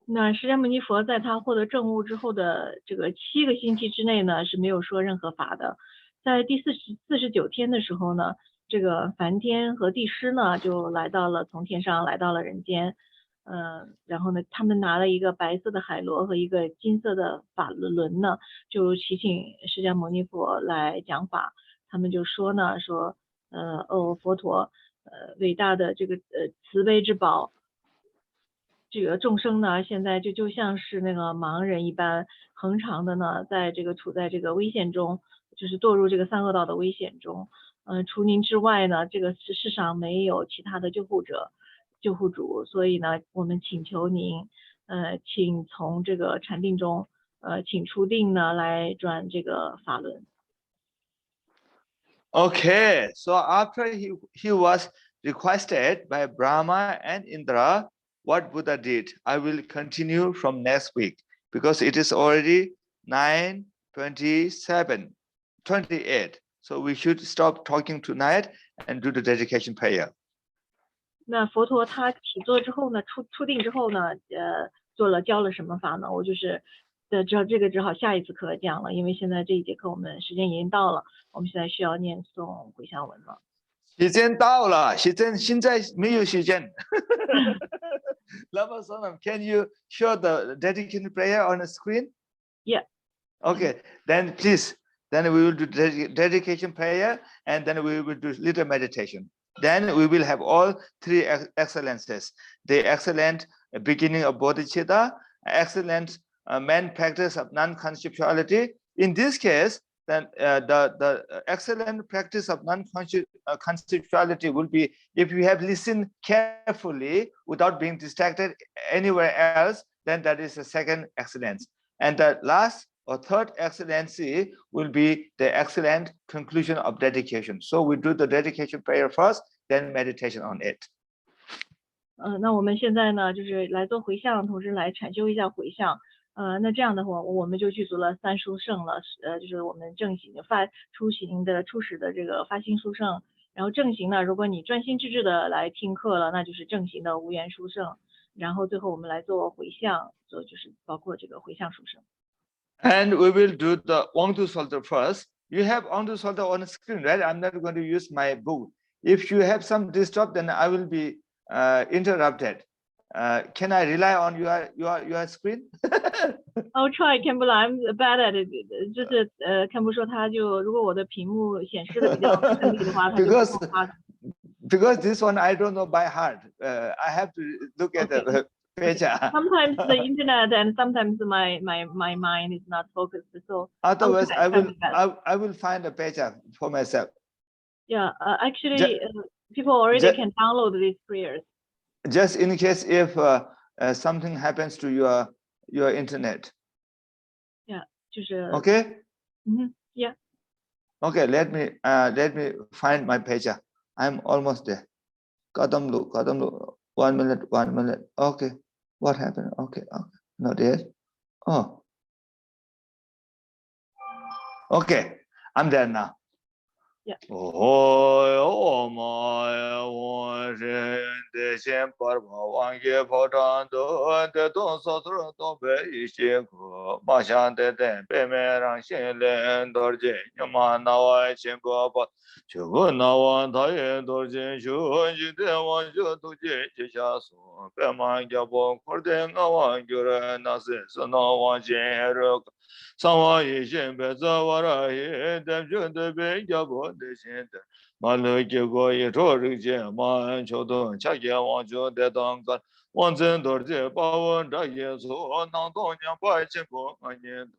那释迦牟尼佛在他获得正悟之后的这个7个星期之内呢，是没有说任何法的。在第49天的时候呢，这个梵天和帝释呢就从天上来到了人间。然后呢，他们拿了一个白色的海螺和一个金色的法轮呢，就祈请释迦牟尼佛来讲法。他们就说呢，说佛陀，伟大的这个慈悲之宝，这个众生呢，现在就像是那个盲人一般，恒常的呢，在这个处在这个危险中，就是堕入这个三恶道的危险中。除您之外呢，这个世上没有其他的救护主，所以呢，我们请求您，请从这个禅定中，请出定呢，来转这个法轮。Okay, so after he was requested by Brahma and Indra, what Buddha did, I will continue from next week because it is already 9:27, 28. So we should stop talking tonight and do the dedication prayer. 那佛陀他起坐之后呢，出定之后呢，教了什么法呢？我就是只好下一次课讲了，因为现在这一节课我们时间已经到了，我们现在需要念诵回向文了。时间到了，现在没有时间。Lama Sonam, can you show the dedication prayer on the screen? Yeah. Okay, then please. Then we will do dedication prayer, and then we will do little meditation. Then we will have all three excellences: the excellent beginning of bodhicitta, excellent main practice of non-conceptuality. In this case, then the excellent practice of non-conceptuality will be if you have listened carefully without being distracted anywhere else, then that is the second excellence. And the last or third excellency will be the excellent conclusion of dedication. So we do the dedication prayer first, then meditation on it. 那我们现在呢，就是来做回向，同时来禅修一下回向。那这样的话，我们就具足了三殊胜了。就是我们正行初始的这个发心殊胜，然后正行呢，如果你专心致志的来听课了，那就是正行的无缘殊胜。然后最后我们来做回向，就是包括这个回向殊胜。And we will do the Wangdu Psalter first. You have Wangdu Psalter on the screen, right? I'm not going to use my book. If you have some disturb, then I will be interrupted. Can I rely on your screen? I'll try, Khenpo. I'm bad at it. 就是Khenpo说他就如果我的屏幕显示的比较顺利的话，他就不发。Because this one I don't know by heart. I have to look at the page. Sometimes the internet and sometimes my mind is not focused. So otherwise, I will find a page for myself. Yeah, actually, people already can download these prayers. Just in case if something happens to your internet. Yeah, 就是 Okay. Yeah. Okay, let me find my page. I'm almost there. Kadamlu. 1 minute. Okay. What happened? Okay. Not yet. Oh. Okay. I'm there now. Yeah. Oh my one de xian par wang ye po zhang de de dong so zhe dong bei yi xie ge ma xiang de de bei me rang xian len dor jie ni ma na wa qian ge ba ju ge na wa da ye dor jie xu ji de wang jie du jie jie xia su bei ma ya bo ko de nga wang ge re na se se na wang jie re Sawa yi shen be zawa ra yi dem shun de be ya bo de shen de ma le ge go yi zhuo ri jie ma an qiu dong qia ye wang ju de dong gan wang zhen dor jie ba wen zha ye su nang dong nian bai qian bo an yin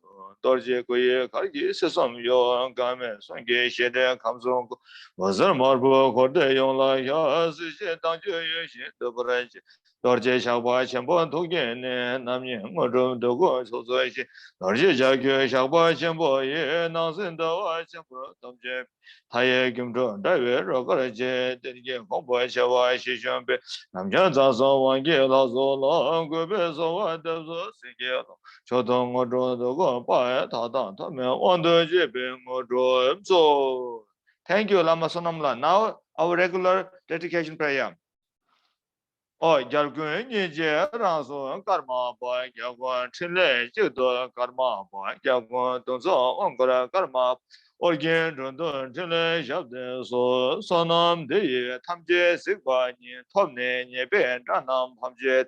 dor jie gu ye ka yi shi sum yo gan me sun ge xie de kam song gu wo zhen ma bo ko de yong la ya si xie dang jie ye xie de bu ran jie dor jie xiao ba qian bo tu ge ne nam yin mo zhong de guo su zui xie dor jie jia ge xiao ba qian bo ye nang zhen de wa qian bo dong jie ta ye kim zhong da yue ro ge jie de ge hong bo xie wa xi xuan bei nam jian zang song wang ge la zo la gu bei so wa de zo si ge lo qiao dong ngo zhong de guo ba ye ta dang ta me wang de jie bei ngo zhuo zo. Thank you, Lama Sonam La. Now our regular dedication prayer. Jar gun ni je rang so karma ba ya guan chen le ji de karma ba ya guan dong zo wang ge karma organ zhen de chen le xia de so so nam de ye tam je si ba ni tom ne ni be zhan nam pam je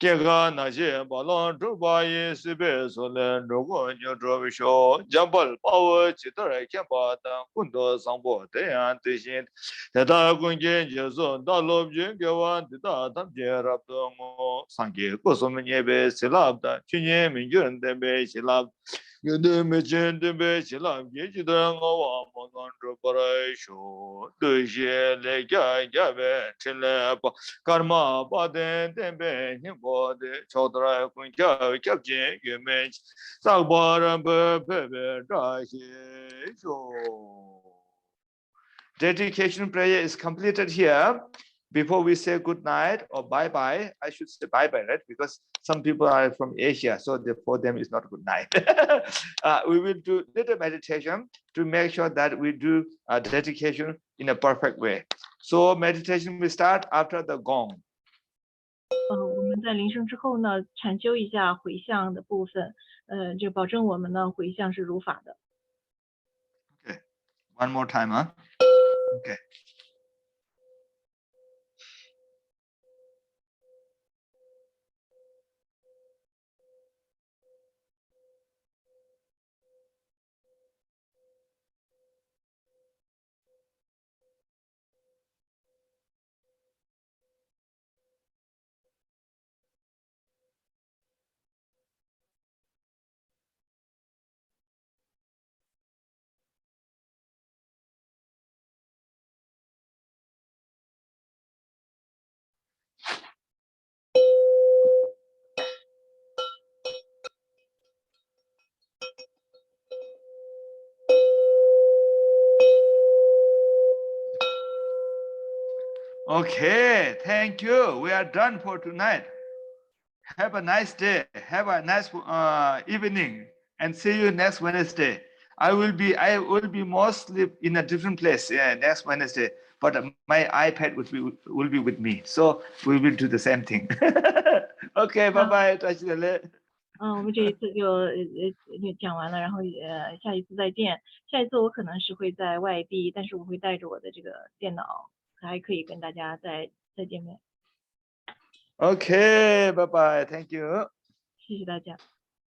Kega Naji Balon Drubai Sibe Solen Rogo Nyodravisho Jambal Power Chitara Kempa Kundo Sambo Dayan Tishin Tata Kunjin Jason Dalob Jingawan Tita Tamje Raptongo Sangi Kosomanyebe Silabda Chinye Minjun Dembe Silab Yudum Michin Dembe Silab Yijidanga Monondro Parasho Dushe Lega Gabe Chilepa Karma Baden Dembe Nimbode Chodra Kunja Kapjin Yumich Sagbaran Bebe Dashi Sho. Dedication prayer is completed here. Before we say good night or bye-bye, I should say bye-bye, right? Because some people are from Asia, so for them it's not good night. We will do little meditation to make sure that we do dedication in a perfect way. So meditation will start after the gong. 我们在铃声之后呢，禅修一下回向的部分，就保证我们呢回向是如法的。Okay, one more time, huh? Okay. Okay, thank you. We are done for tonight. Have a nice day. Have a nice evening, and see you next Wednesday. I will be mostly in a different place next Wednesday, but my iPad will be with me, so we will do the same thing. Okay, bye bye. 我们这一次就讲完了，然后下一次再见。下一次我可能是会在外地，但是我会带着我的这个电脑，还可以跟大家再见面。 Okay, bye bye. Thank you. 谢谢大家。